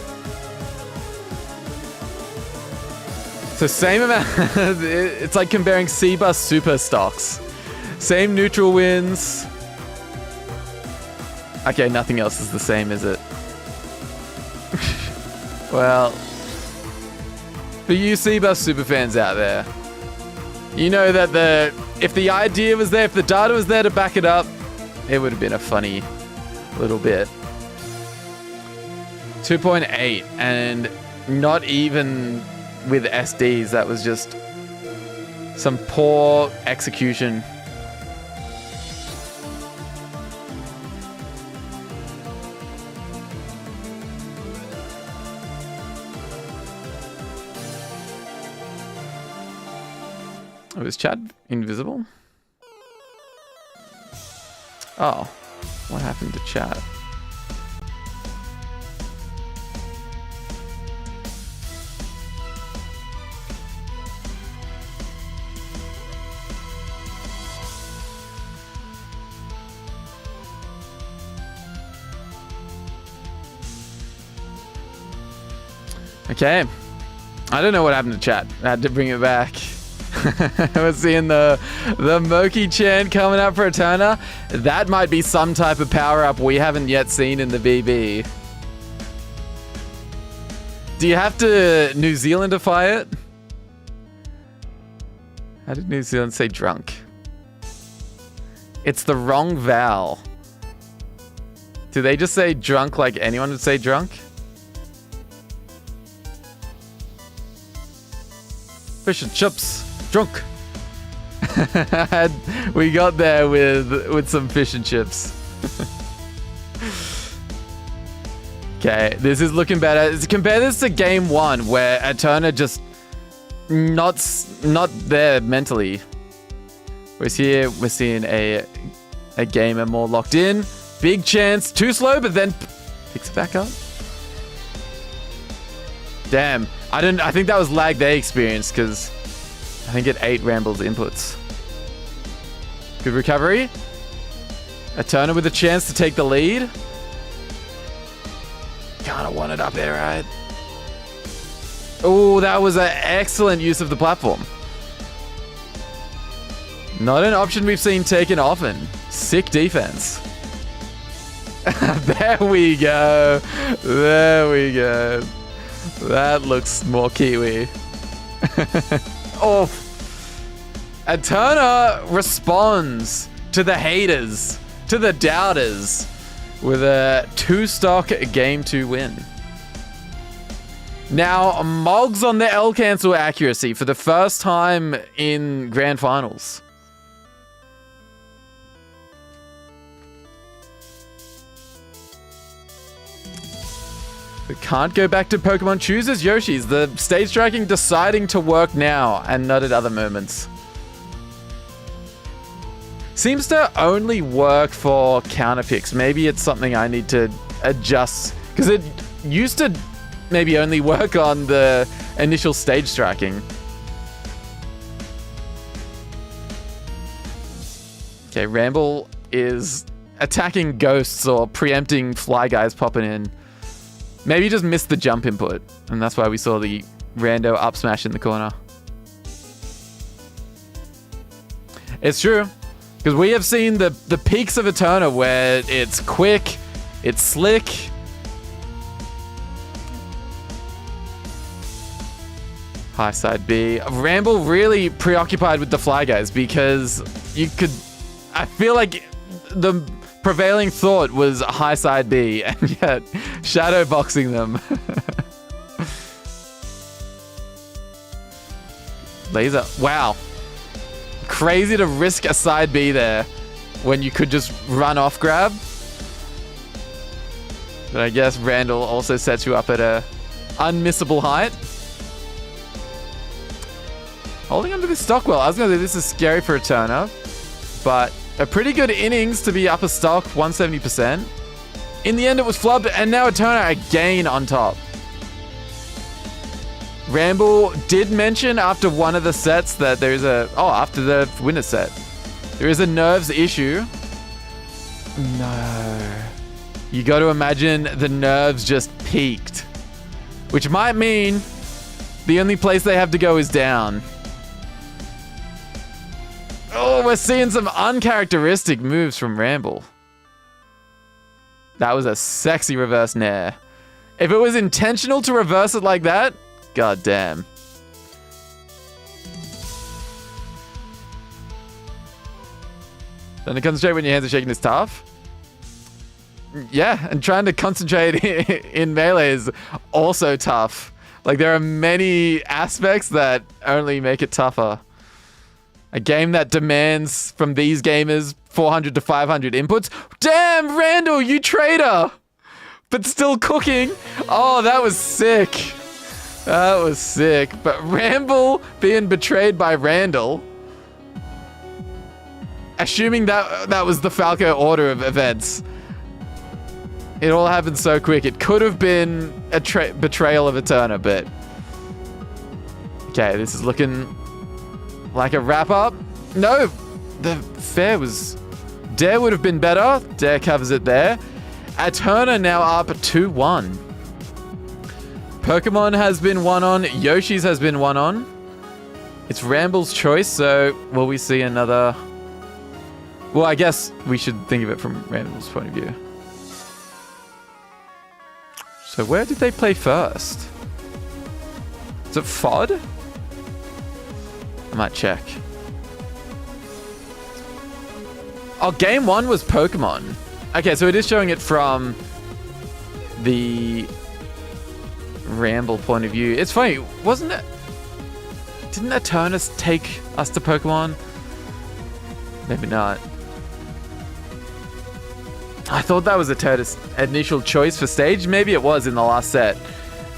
So same amount, it's like comparing C-Bus super stocks. Same neutral wins. Okay, nothing else is the same, is it? Well, for you C-Bus super fans out there, you know that if the idea was there, if the data was there to back it up, it would have been a funny little bit. 2.8, and not even with SDs, that was just some poor execution. Oh, is Chad invisible? Oh, what happened to Chad? Okay, I don't know what happened to chat. I had to bring it back. We're seeing the Moki chant coming up for Eterna. That might be some type of power up we haven't yet seen in the BB. Do you have to New Zealandify it? How did New Zealand say drunk? It's the wrong vowel. Do they just say drunk like anyone would say drunk? Fish and chips, drunk. We got there with some fish and chips. Okay, this is looking better. Compare this to game one, where Eterna just not there mentally. Whereas here we're seeing a gamer more locked in. Big chance, too slow, but then picks it back up. Damn. I think that was lag they experienced, because I think it ate Ramble's inputs. Good recovery. Eterna with a chance to take the lead. Kind of want it up there, right? Oh, that was an excellent use of the platform. Not an option we've seen taken often. Sick defense. There we go. There we go. That looks more Kiwi. Oh. Eterna responds to the haters, to the doubters, with a 2-stock game 2 win. Now, Mogs on the L cancel accuracy for the first time in Grand Finals. We can't go back to Pokemon Chooses Yoshi's. The stage striking deciding to work now and not at other moments. Seems to only work for counter picks. Maybe it's something I need to adjust, because it used to maybe only work on the initial stage striking. Okay, Ramble is attacking ghosts or preempting fly guys popping in. Maybe just missed the jump input, and that's why we saw the rando up smash in the corner. It's true, because we have seen the peaks of Eterna where it's quick, it's slick. High side B. Ramble really preoccupied with the fly guys, because you could... I feel like the prevailing thought was high side B, and yet shadow boxing them. Laser. Wow. Crazy to risk a side B there when you could just run off grab. But I guess Randall also sets you up at a unmissable height. Holding onto this stock well. I was going to say this is scary for Eterna, but a pretty good innings to be up a stock, 170%. In the end, it was flubbed, and now Eterna again on top. Ramble did mention after one of the sets that there's a... Oh, after the winner set. There is a nerves issue. No. You got to imagine the nerves just peaked. Which might mean the only place they have to go is down. Oh, we're seeing some uncharacteristic moves from Ramble. That was a sexy reverse nair. If it was intentional to reverse it like that, god damn. Trying to concentrate when your hands are shaking is tough. Yeah, and trying to concentrate in melee is also tough. Like, there are many aspects that only make it tougher. A game that demands from these gamers 400 to 500 inputs. Damn, Randall, you traitor! But still cooking. Oh, that was sick. That was sick. But Ramble being betrayed by Randall. Assuming that was the Falco order of events. It all happened so quick. It could have been a betrayal of Eterna, but... Okay, this is looking... like a wrap-up? No! The fair was... Dare would have been better. Dare covers it there. Eterna now up 2-1. Pokemon has been one on. Yoshi's has been one on. It's Ramble's choice, so will we see another... Well, I guess we should think of it from Ramble's point of view. So where did they play first? Is it FOD? I might check. Oh, game 1 was Pokemon. Okay, so it is showing it from the Ramble point of view. It's funny, wasn't it? Didn't Eterna take us to Pokemon? Maybe not. I thought that was Eterna's initial choice for stage. Maybe it was in the last set.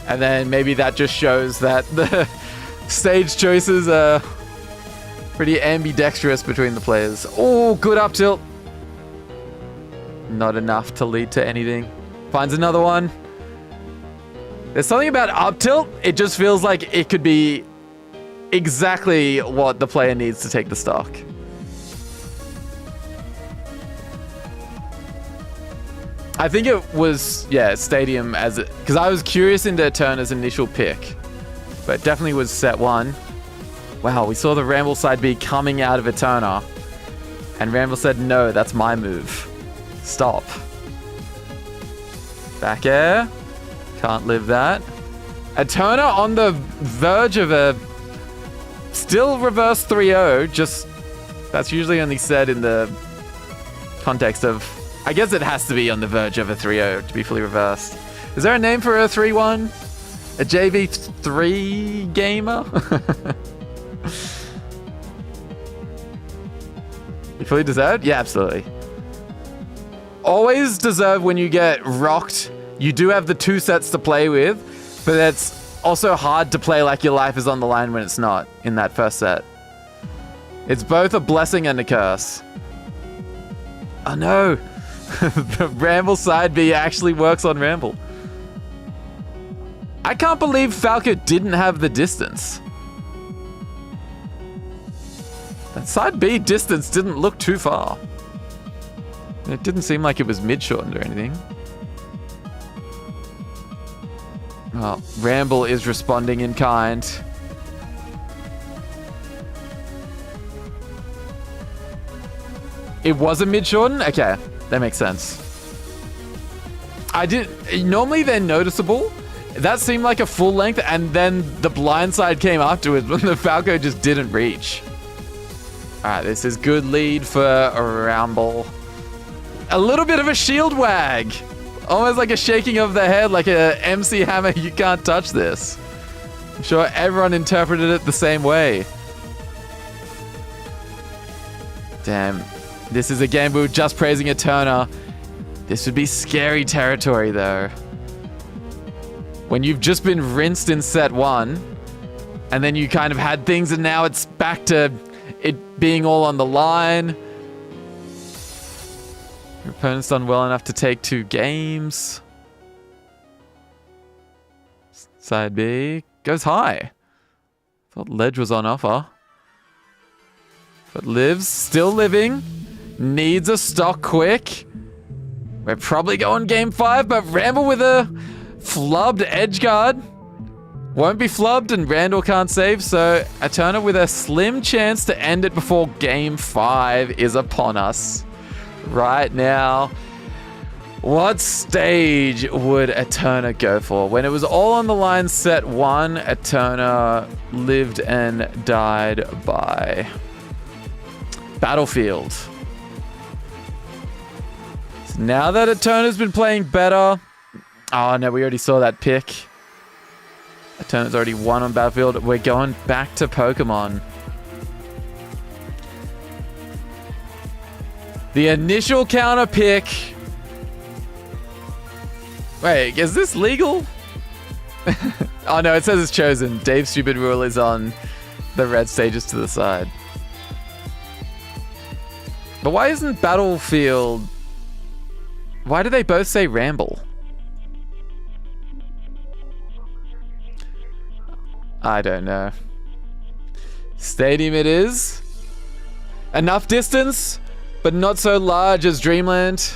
And then maybe that just shows that the stage choices are pretty ambidextrous between the players. Oh, good up tilt. Not enough to lead to anything. Finds another one. There's something about up tilt. It just feels like it could be exactly what the player needs to take the stock. I think it was, yeah, Stadium as it, because I was curious into Eterna's initial pick, but it definitely was set 1. Wow, we saw the Ramble side B coming out of Eterna, and Ramble said, no, that's my move. Stop. Back air. Can't live that. Eterna on the verge of a still reverse 3-0, just that's usually only said in the context of, I guess it has to be on the verge of a 3-0 to be fully reversed. Is there a name for a 3-1? A JV3 gamer? You fully deserved? Yeah, absolutely. Always deserve when you get rocked. You do have the 2 sets to play with, but it's also hard to play like your life is on the line when it's not in that first set. It's both a blessing and a curse. Oh no! The Ramble side B actually works on Ramble. I can't believe Falco didn't have the distance. That side B distance didn't look too far. It didn't seem like it was mid-shortened or anything. Well, Ramble is responding in kind. It was a mid-shorten? Okay, that makes sense. Normally they're noticeable. That seemed like a full length, and then the blind side came afterwards when the Falco just didn't reach. All right, this is good lead for Ramble. A little bit of a shield wag. Almost like a shaking of the head, like a MC Hammer, you can't touch this. I'm sure everyone interpreted it the same way. Damn. This is a game we were just praising Eterna. This would be scary territory, though. When you've just been rinsed in set 1, and then you kind of had things, and now it's back to it being all on the line. Your opponent's done well enough to take 2 games. Side B goes high. Thought ledge was on offer. But lives, still living. Needs a stock quick. We're probably going game 5, but Ramble with a flubbed edge guard. Won't be flubbed and Randall can't save, so Eterna with a slim chance to end it before game 5 is upon us. Right now, what stage would Eterna go for? When it was all on the line set 1, Eterna lived and died by Battlefield. So now that Eterna's been playing better, oh no, we already saw that pick. Eterna's already won on Battlefield. We're going back to Pokemon. The initial counter pick. Wait, is this legal? Oh no, it says it's chosen. Dave's stupid rule is on the red stages to the side. But why isn't Battlefield... Why do they both say Ramble? I don't know. Stadium it is. Enough distance, but not so large as Dreamland.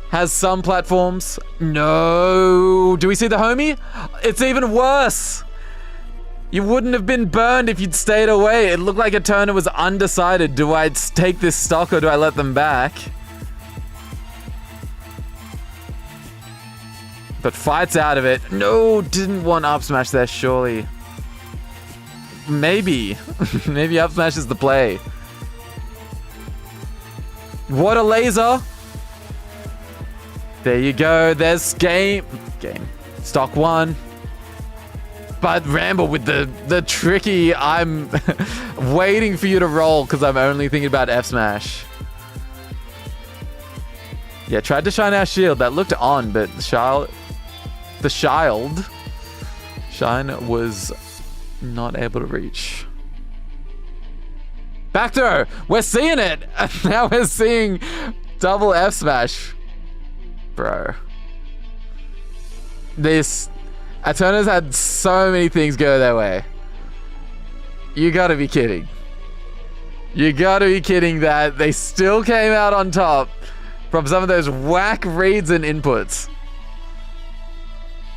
Has some platforms. No. Do we see the homie? It's even worse. You wouldn't have been burned if you'd stayed away. It looked like Eterna was undecided. Do I take this stock or do I let them back? But fights out of it. No, didn't want up smash there, surely. Maybe. Maybe up smash is the play. What a laser. There you go. There's game. Stock 1. But Ramble with the tricky, I'm waiting for you to roll because I'm only thinking about F smash. Yeah, tried to shine our shield. That looked on, but the shield shine was not able to reach. Back throw. We're seeing it. Now we're seeing double F smash. Bro. This Eterna's had so many things go their way. You gotta be kidding. You gotta be kidding that they still came out on top from some of those whack reads and inputs.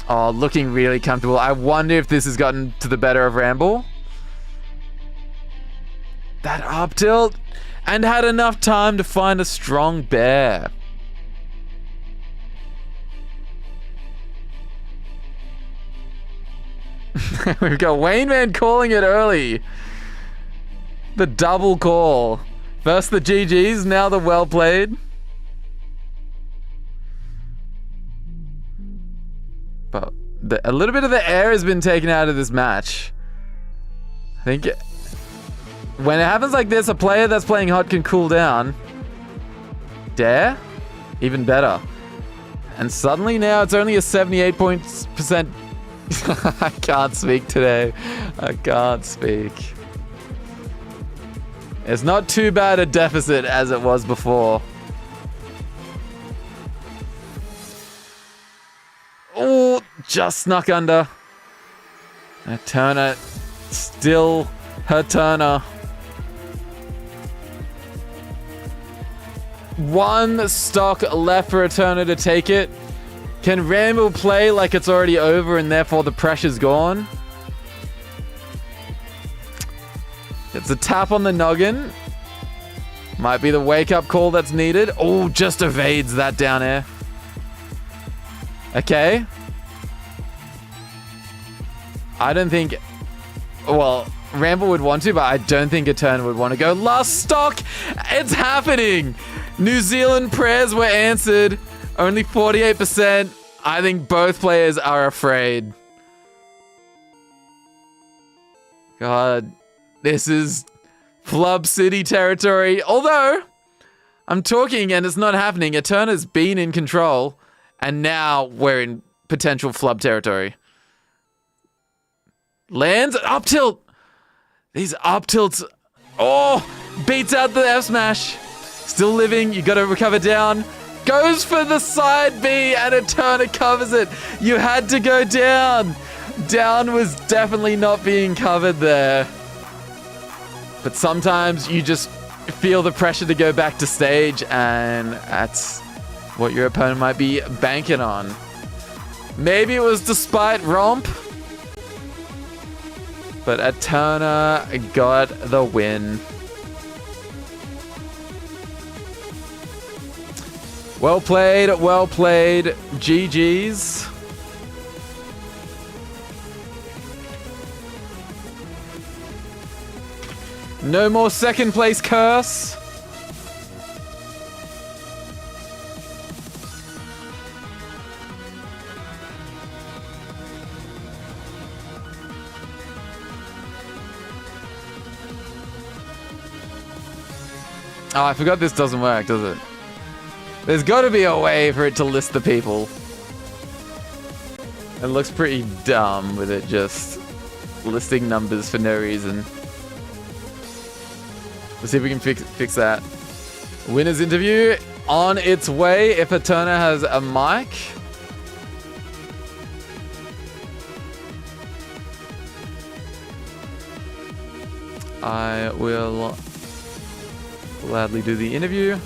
Oh, looking really comfortable. I wonder if this has gotten to the better of Ramble. That up tilt, and had enough time to find a strong bear. We've got wayneman calling it early. The double call. First the GGs, now the well played. But a little bit of the air has been taken out of this match. I think when it happens like this, a player that's playing hot can cool down. Dare? Even better. And suddenly now it's only a 78% I can't speak today. I can't speak. It's not too bad a deficit as it was before. Oh, just snuck under. Eterna, still Eterna. One stock left for Eterna to take it. Can Ramble play like it's already over and therefore the pressure's gone? It's a tap on the noggin. Might be the wake-up call that's needed. Oh, just evades that down air. Okay. I don't think... Well, Ramble would want to, but I don't think Eterna would want to go. Last stock! It's happening! New Zealand prayers were answered. Only 48%. I think both players are afraid. God, this is Flub City territory. Although, I'm talking and it's not happening. Eterna's been in control, and now we're in potential Flub territory. Lands up tilt. These up tilts. Oh, beats out the F smash. Still living. You got to recover down. Goes for the side B and Eterna covers it. You had to go down. Down was definitely not being covered there. But sometimes you just feel the pressure to go back to stage, and that's what your opponent might be banking on. Maybe it was despite Romp, but Eterna got the win. Well played, well played. GG's. No more second place curse. Oh, I forgot this doesn't work, does it? There's got to be a way for it to list the people. It looks pretty dumb with it just listing numbers for no reason. Let's see if we can fix that. Winner's interview on its way if Eterna has a mic. I will gladly do the interview.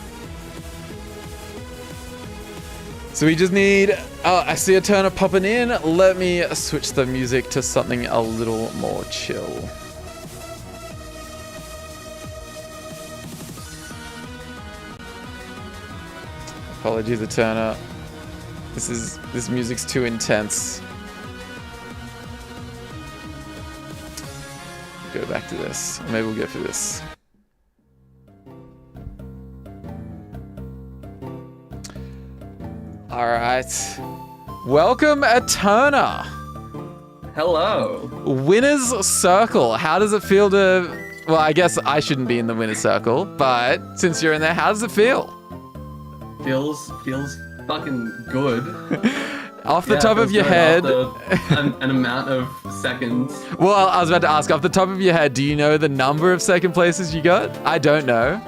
So we just need... Oh, I see Eterna popping in. Let me switch the music to something a little more chill. Apologies, Eterna. This music's too intense. Go back to this. Or maybe we'll go for this. All right. Welcome, Eterna. Hello. Winner's Circle. How does it feel to... Well, I guess I shouldn't be in the Winner's Circle, but since you're in there, how does it feel? Feels fucking good. Off the top of your head... an amount of seconds. Well, I was about to ask, off the top of your head, do you know the number of second places you got? I don't know.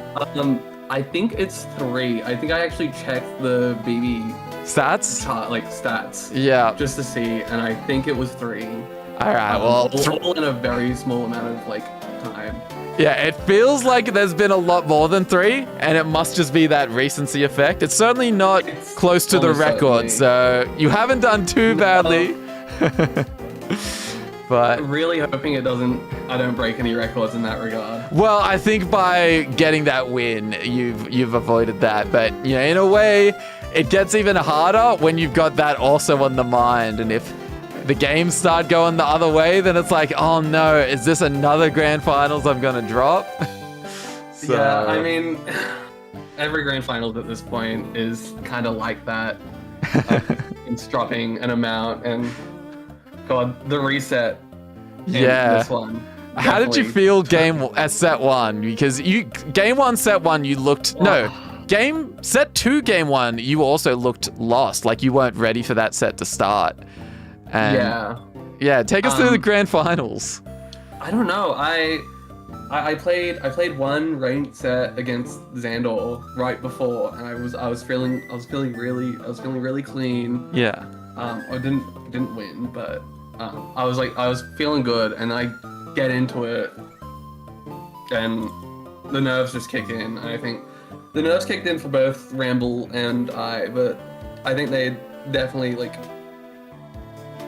I think it's 3. I think I actually checked the baby... Stats? Stats. Yeah. Just to see, and I think it was 3. All right, well... all in a very small amount of, time. Yeah, it feels like there's been a lot more than 3, and it must just be that recency effect. It's certainly not It's close to the almost record, so you haven't done too badly. But Really hoping I don't break any records in that regard. well, I think by getting that win, you've avoided that. But you know, in a way, it gets even harder when you've got that also on the mind. And if the games start going the other way, then it's like, oh no, is this another grand finals I'm gonna drop? So, Yeah, I mean, every grand finals at this point is kind of like that. It's dropping an amount, and God, the reset. In yeah. This one. How did you definitely- feel at set 1? Because game 1, set 1, you looked set 2, game 1, you also looked lost, like you weren't ready for that set to start. And yeah, take us through the grand finals. I don't know. I played one ranked set against Xandor right before, and I was feeling really clean. Yeah. I didn't win, but I was feeling good, and I get into it, and the nerves just kick in. And I think the nerves kicked in for both Ramble and I, but I think they definitely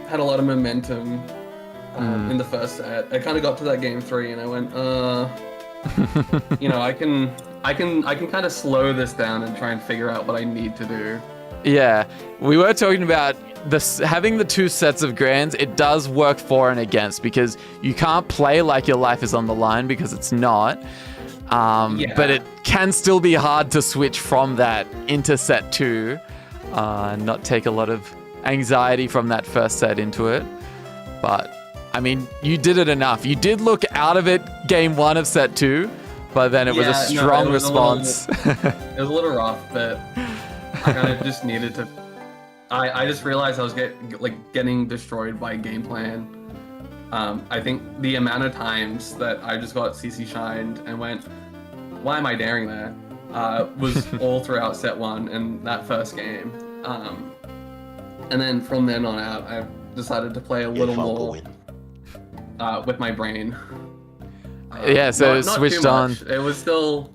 had a lot of momentum in the first set. I kind of got to that game 3, and I went, you know, I can kind of slow this down and try and figure out what I need to do. Yeah, we were talking about having the 2 sets of grands. It does work for and against, because you can't play like your life is on the line, because it's not. But it can still be hard to switch from that into set 2, and not take a lot of anxiety from that first set into it. But I mean, you did it enough. You did look out of it game 1 of set 2, but then it was a strong response. It was a little rough, but I kind of just needed to. I just realized I was getting destroyed by game plan. I think the amount of times that I just got CC shined and went, why am I daring that? Was all throughout set 1 and that first game. And then from then on out, I decided to play a little more with my brain. Yeah, so not switched too on. much. It was still.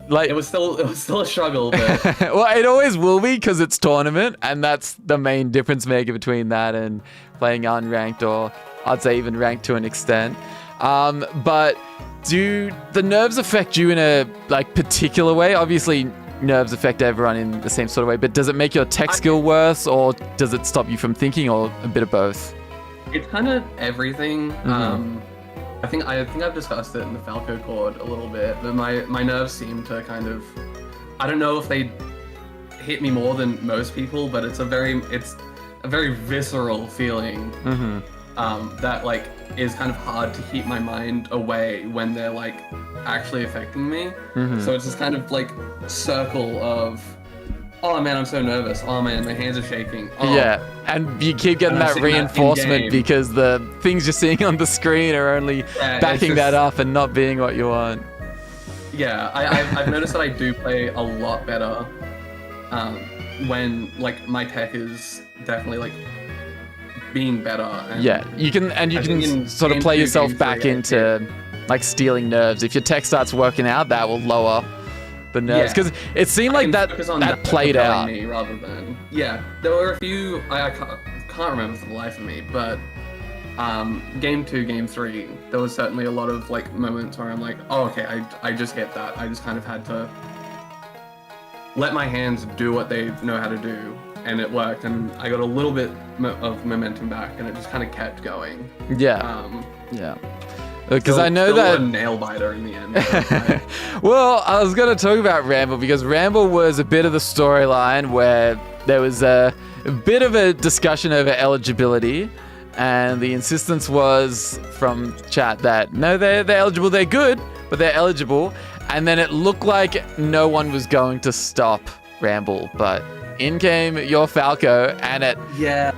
Like, it was still a struggle, but well, it always will be, because it's tournament, and that's the main difference maker between that and playing unranked, or I'd say even ranked to an extent. But do the nerves affect you in a particular way? Obviously, nerves affect everyone in the same sort of way, but does it make your tech skill worse, or does it stop you from thinking, or a bit of both? it's kind of everything. I think I've discussed it in the Falco chord a little bit, but my nerves seem to kind of, I don't know if they hit me more than most people, but it's a very visceral feeling that is kind of hard to keep my mind away when they're actually affecting me. So it's this kind of circle of, oh man, I'm so nervous. Oh man, my hands are shaking. Oh. Yeah, and you keep getting that reinforcement because the things you're seeing on the screen are only backing that up and not being what you want. Yeah, I've noticed that I do play a lot better when my tech is definitely being better. And yeah, you can sort of play yourself back into stealing nerves. If your tech starts working out, that will lower the nerves, because it seemed like that played out. Me rather than there were a few I can't remember for the life of me, but game 2, game 3, there was certainly a lot of moments where I'm oh okay, I just hit that. I just kind of had to let my hands do what they know how to do, and it worked, and I got a little bit of momentum back, and it just kind of kept going. Because I know that a nail biter in the end. Well, I was going to talk about Ramble, because Ramble was a bit of the storyline where there was a bit of a discussion over eligibility, and the insistence was from chat that no, they're eligible, they're good, but they're eligible. And then it looked like no one was going to stop Ramble, but in came your Falco, and at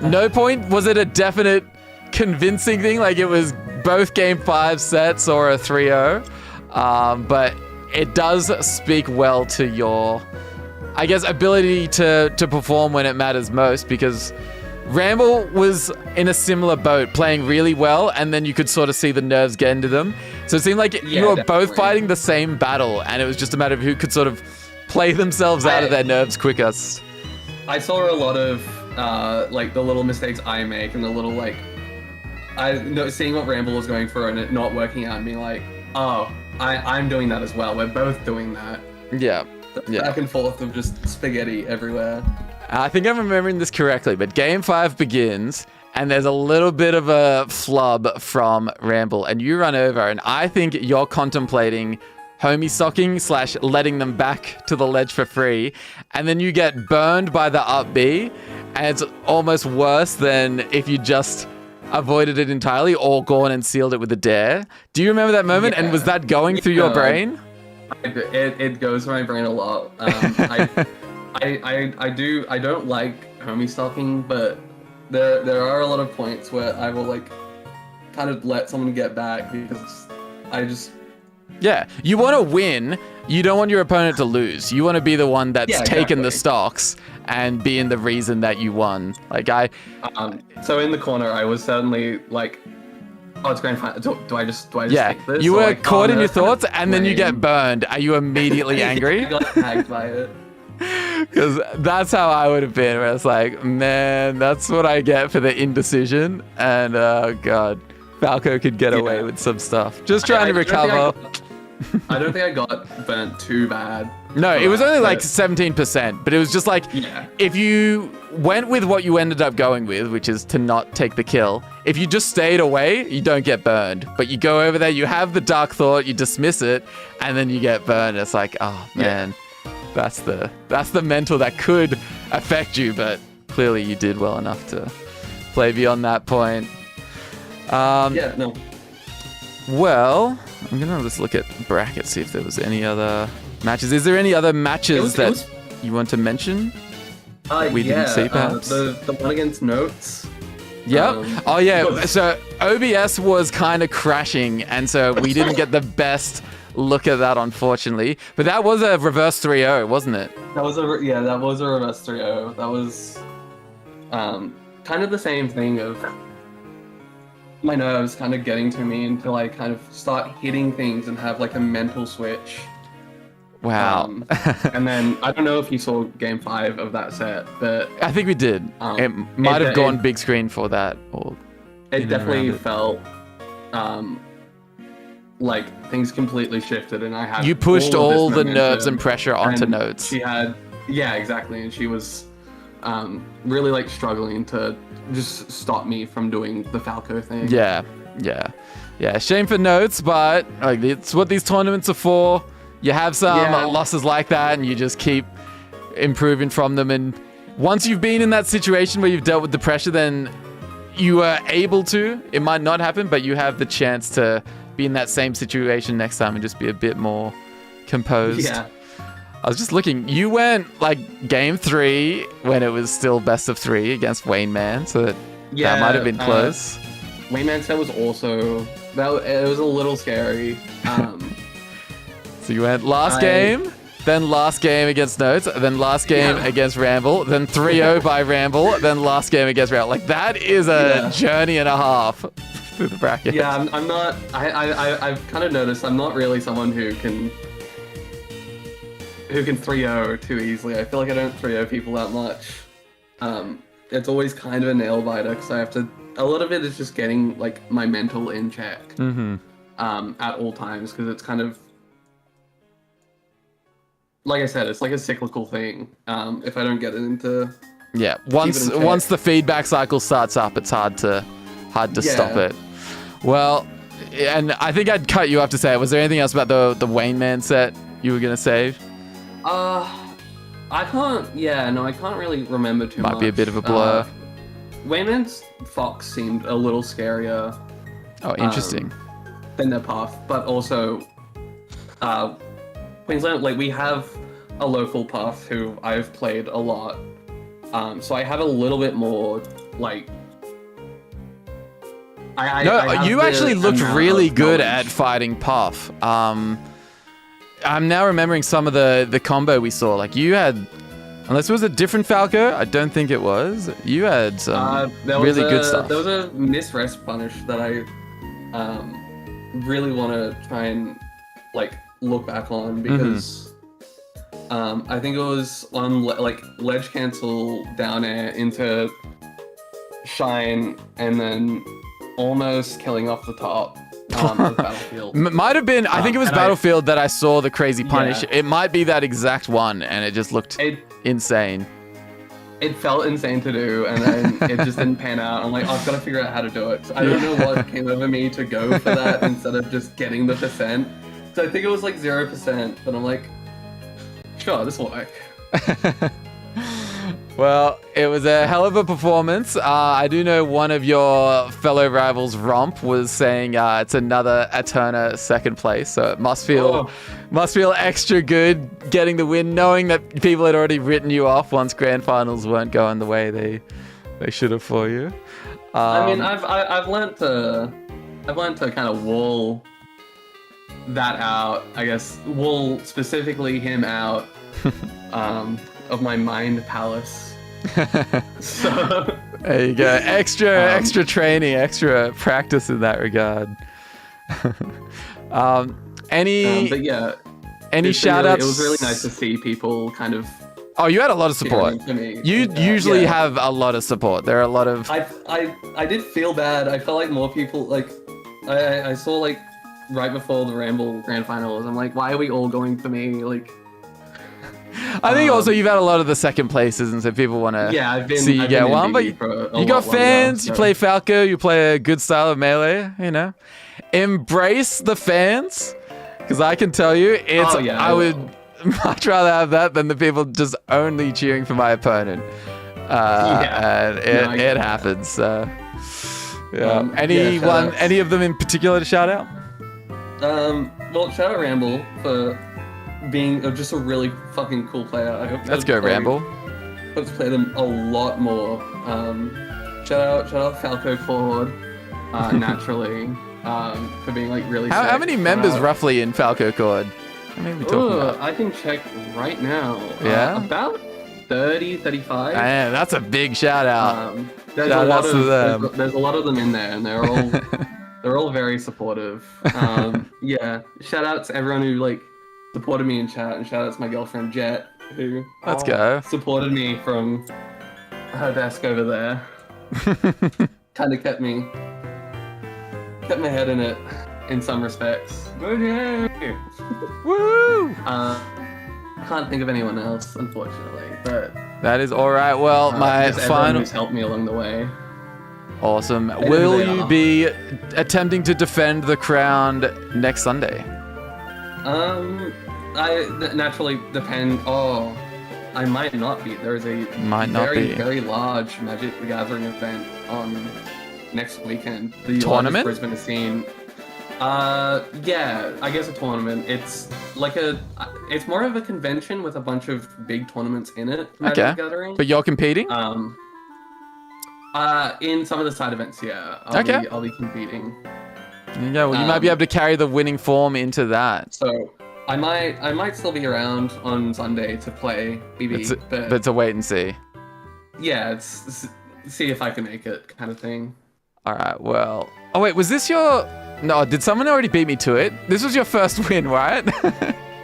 no point was it a definite convincing thing, it was both game 5 sets or a 3-0, but it does speak well to your, I guess, ability to perform when it matters most, because Ramble was in a similar boat, playing really well, and then you could sort of see the nerves get into them. So it seemed like you Yeah, were definitely. both fighting the same battle, and it was just a matter of who could sort of play themselves out of their nerves quickest. I saw a lot of like the little mistakes I make and the little like seeing what Ramble was going for and it not working out and being like, oh, I'm doing that as well. We're both doing that. Yeah. Yeah. Back and forth of just spaghetti everywhere. I think I'm remembering this correctly, but game 5 begins, and there's a little bit of a flub from Ramble, and you run over, and I think you're contemplating homie socking / letting them back to the ledge for free, and then you get burned by the up B, and it's almost worse than if you just avoided it entirely or gone and sealed it with a dare. Do you remember that moment? Yeah. And was that going through your brain? It goes through my brain a lot. I don't like homie stalking, but there are a lot of points where I will like kind of let someone get back because I just Yeah, you want to win. You don't want your opponent to lose. You want to be the one that's taken the stocks and being the reason that you won. Like so in the corner, I was suddenly like, oh, it's grand final. Do I just yeah, take this? you Or were like, caught oh, in no, your thoughts, kind of and then you lame. get burned. Are you immediately angry? I got tagged by it. Because that's how I would have been. Where it's like, man, that's what I get for the indecision. And oh god, Falco could get away with some stuff. Just trying to recover. I don't think I got burnt too bad. No, it was only like 17%, but it was just like, if you went with what you ended up going with, which is to not take the kill, if you just stayed away, you don't get burned. But you go over there, you have the dark thought, you dismiss it, and then you get burned. It's like, oh man, that's the mental that could affect you, but clearly you did well enough to play beyond that point. No. Well, I'm gonna just look at brackets, see if there was any other matches. Is there any other matches that you want to mention? We didn't see, perhaps? The one against Notes. Yep. Oh yeah. So OBS was kind of crashing, and so we didn't get the best look at that, unfortunately. But that was a reverse 3-0, wasn't it? That was a reverse 3-0. That was kind of the same thing of my nerves kind of getting to me until I kind of start hitting things and have like a mental switch. Wow. And then I don't know if you saw game 5 of that set, but I think we did. It might have gone big screen for that, or it definitely felt like things completely shifted, and I had you pushed all the momentum, nerves and pressure onto and Notes. She had, yeah, exactly, and she was really like struggling to just stop me from doing the Falco thing. Yeah. Shame for Notes, but like it's what these tournaments are for. You have some losses like that, and you just keep improving from them. And once you've been in that situation where you've dealt with the pressure, then you are able to. It might not happen, but you have the chance to be in that same situation next time and just be a bit more composed. Yeah. I was just looking. You went like game 3 when it was still best of 3 against wayneman, so that might have been close. Wayman set was also it was a little scary. So you went last game, then last game against Notes, then last game against Ramble, then 3-0 by Ramble, then last game against Ramble. Like that is a journey and a half through the bracket. Yeah, I'm not. I've kind of noticed I'm not really someone who can 3-0 too easily. I feel like I don't 3-0 people that much. It's always kind of a nail biter because I have to. A lot of it is just getting like my mental in check at all times because it's kind of. Like I said, it's like a cyclical thing. If I don't get it into once the feedback cycle starts up, it's hard to stop it. Well, and I think I'd cut you off to say, was there anything else about the wayneman set you were gonna say? I can't. Yeah, no, I can't really remember too much. Might be a bit of a blur. Wayman's Fox seemed a little scarier. Oh, interesting. Than their Puff, but also, Queensland, like we have a local Puff who I've played a lot, so I have a little bit more like. You actually looked really good at fighting Puff. I'm now remembering some of the combo we saw. Like you had, unless it was a different Falco, I don't think it was. You had some really good stuff. There was a miss rest punish that really want to try and like look back on because I think it was on like ledge cancel down air into shine and then almost killing off the top of Battlefield. Might have been, I think it was and Battlefield that I saw the crazy punish. Yeah. It might be that exact one, and it just looked insane. It felt insane to do, and then it just didn't pan out. I'm like, I've got to figure out how to do it. So I don't know what came over me to go for that instead of just getting the percent. So I think it was like 0%, but I'm like, sure, this will work. Well, it was a hell of a performance. I do know one of your fellow rivals, Romp, was saying it's another Eterna second place, so it must feel extra good getting the win, knowing that people had already written you off once grand finals weren't going the way they should have for you. I mean, I've learned to kind of wall that out. I guess wall specifically him out of my mind palace. So there you go. Extra training, extra practice in that regard. but yeah, any shout outs? It was really nice to see people kind of. Oh, you had a lot of support. You usually have a lot of support. There are a lot of. I did feel bad. I felt like more people like. I saw like right before the Ramble Grand Finals. I'm like, why are we all going for me? Like. I think also you've had a lot of the second places, and so people want to see you get one. But you got fans. You play Falco. You play a good style of melee. You know, embrace the fans, because I can tell you, I would much rather have that than the people just only cheering for my opponent. And it happens. So, yeah. Any of them in particular to shout out? Well, shout out Ramble for being just a really fucking cool player. I hope Let's go, Ramble. Hope to play them a lot more. Shout out Falco Cord, naturally, for being like really. How many members roughly in Falco Cord? How many are we talking about? I can check right now. Yeah, about 30, 35. Man, that's a big shout out. There's a lot of them in there, and they're all they're all very supportive. Yeah, shout out to everyone who like supported me in chat, and shout out to my girlfriend Jet, who supported me from her desk over there. Kind of kept my head in it in some respects. Woo! Can't think of anyone else, unfortunately, but that is all right. Well, my final who's helped me along the way. Awesome. Will you be attempting to defend the crown next Sunday? I naturally depend. Oh, I might not be. There is a very large Magic the Gathering event on next weekend. The tournament? Brisbane scene. Yeah, I guess a tournament. It's like it's more of a convention with a bunch of big tournaments in it. Magic the Gathering. But you're competing? In some of the side events, yeah. I'll be competing. Yeah, well, you might be able to carry the winning form into that. So I might still be around on Sunday to play BB, but it's a wait and see. Yeah, it's see if I can make it kind of thing. All right. Well. Oh wait, was this your? No, did someone already beat me to it? This was your first win, right?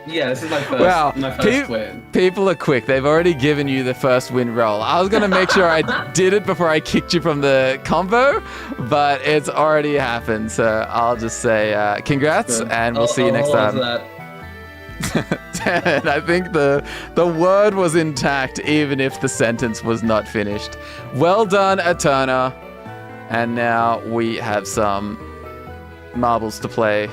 Yeah, this is my first win. People are quick. They've already given you the first win roll. I was going to make sure I did it before I kicked you from the combo, but it's already happened. So I'll just say congrats, and we'll see you next time. And I think the word was intact, even if the sentence was not finished. Well done, Eterna. And now we have some marbles to play.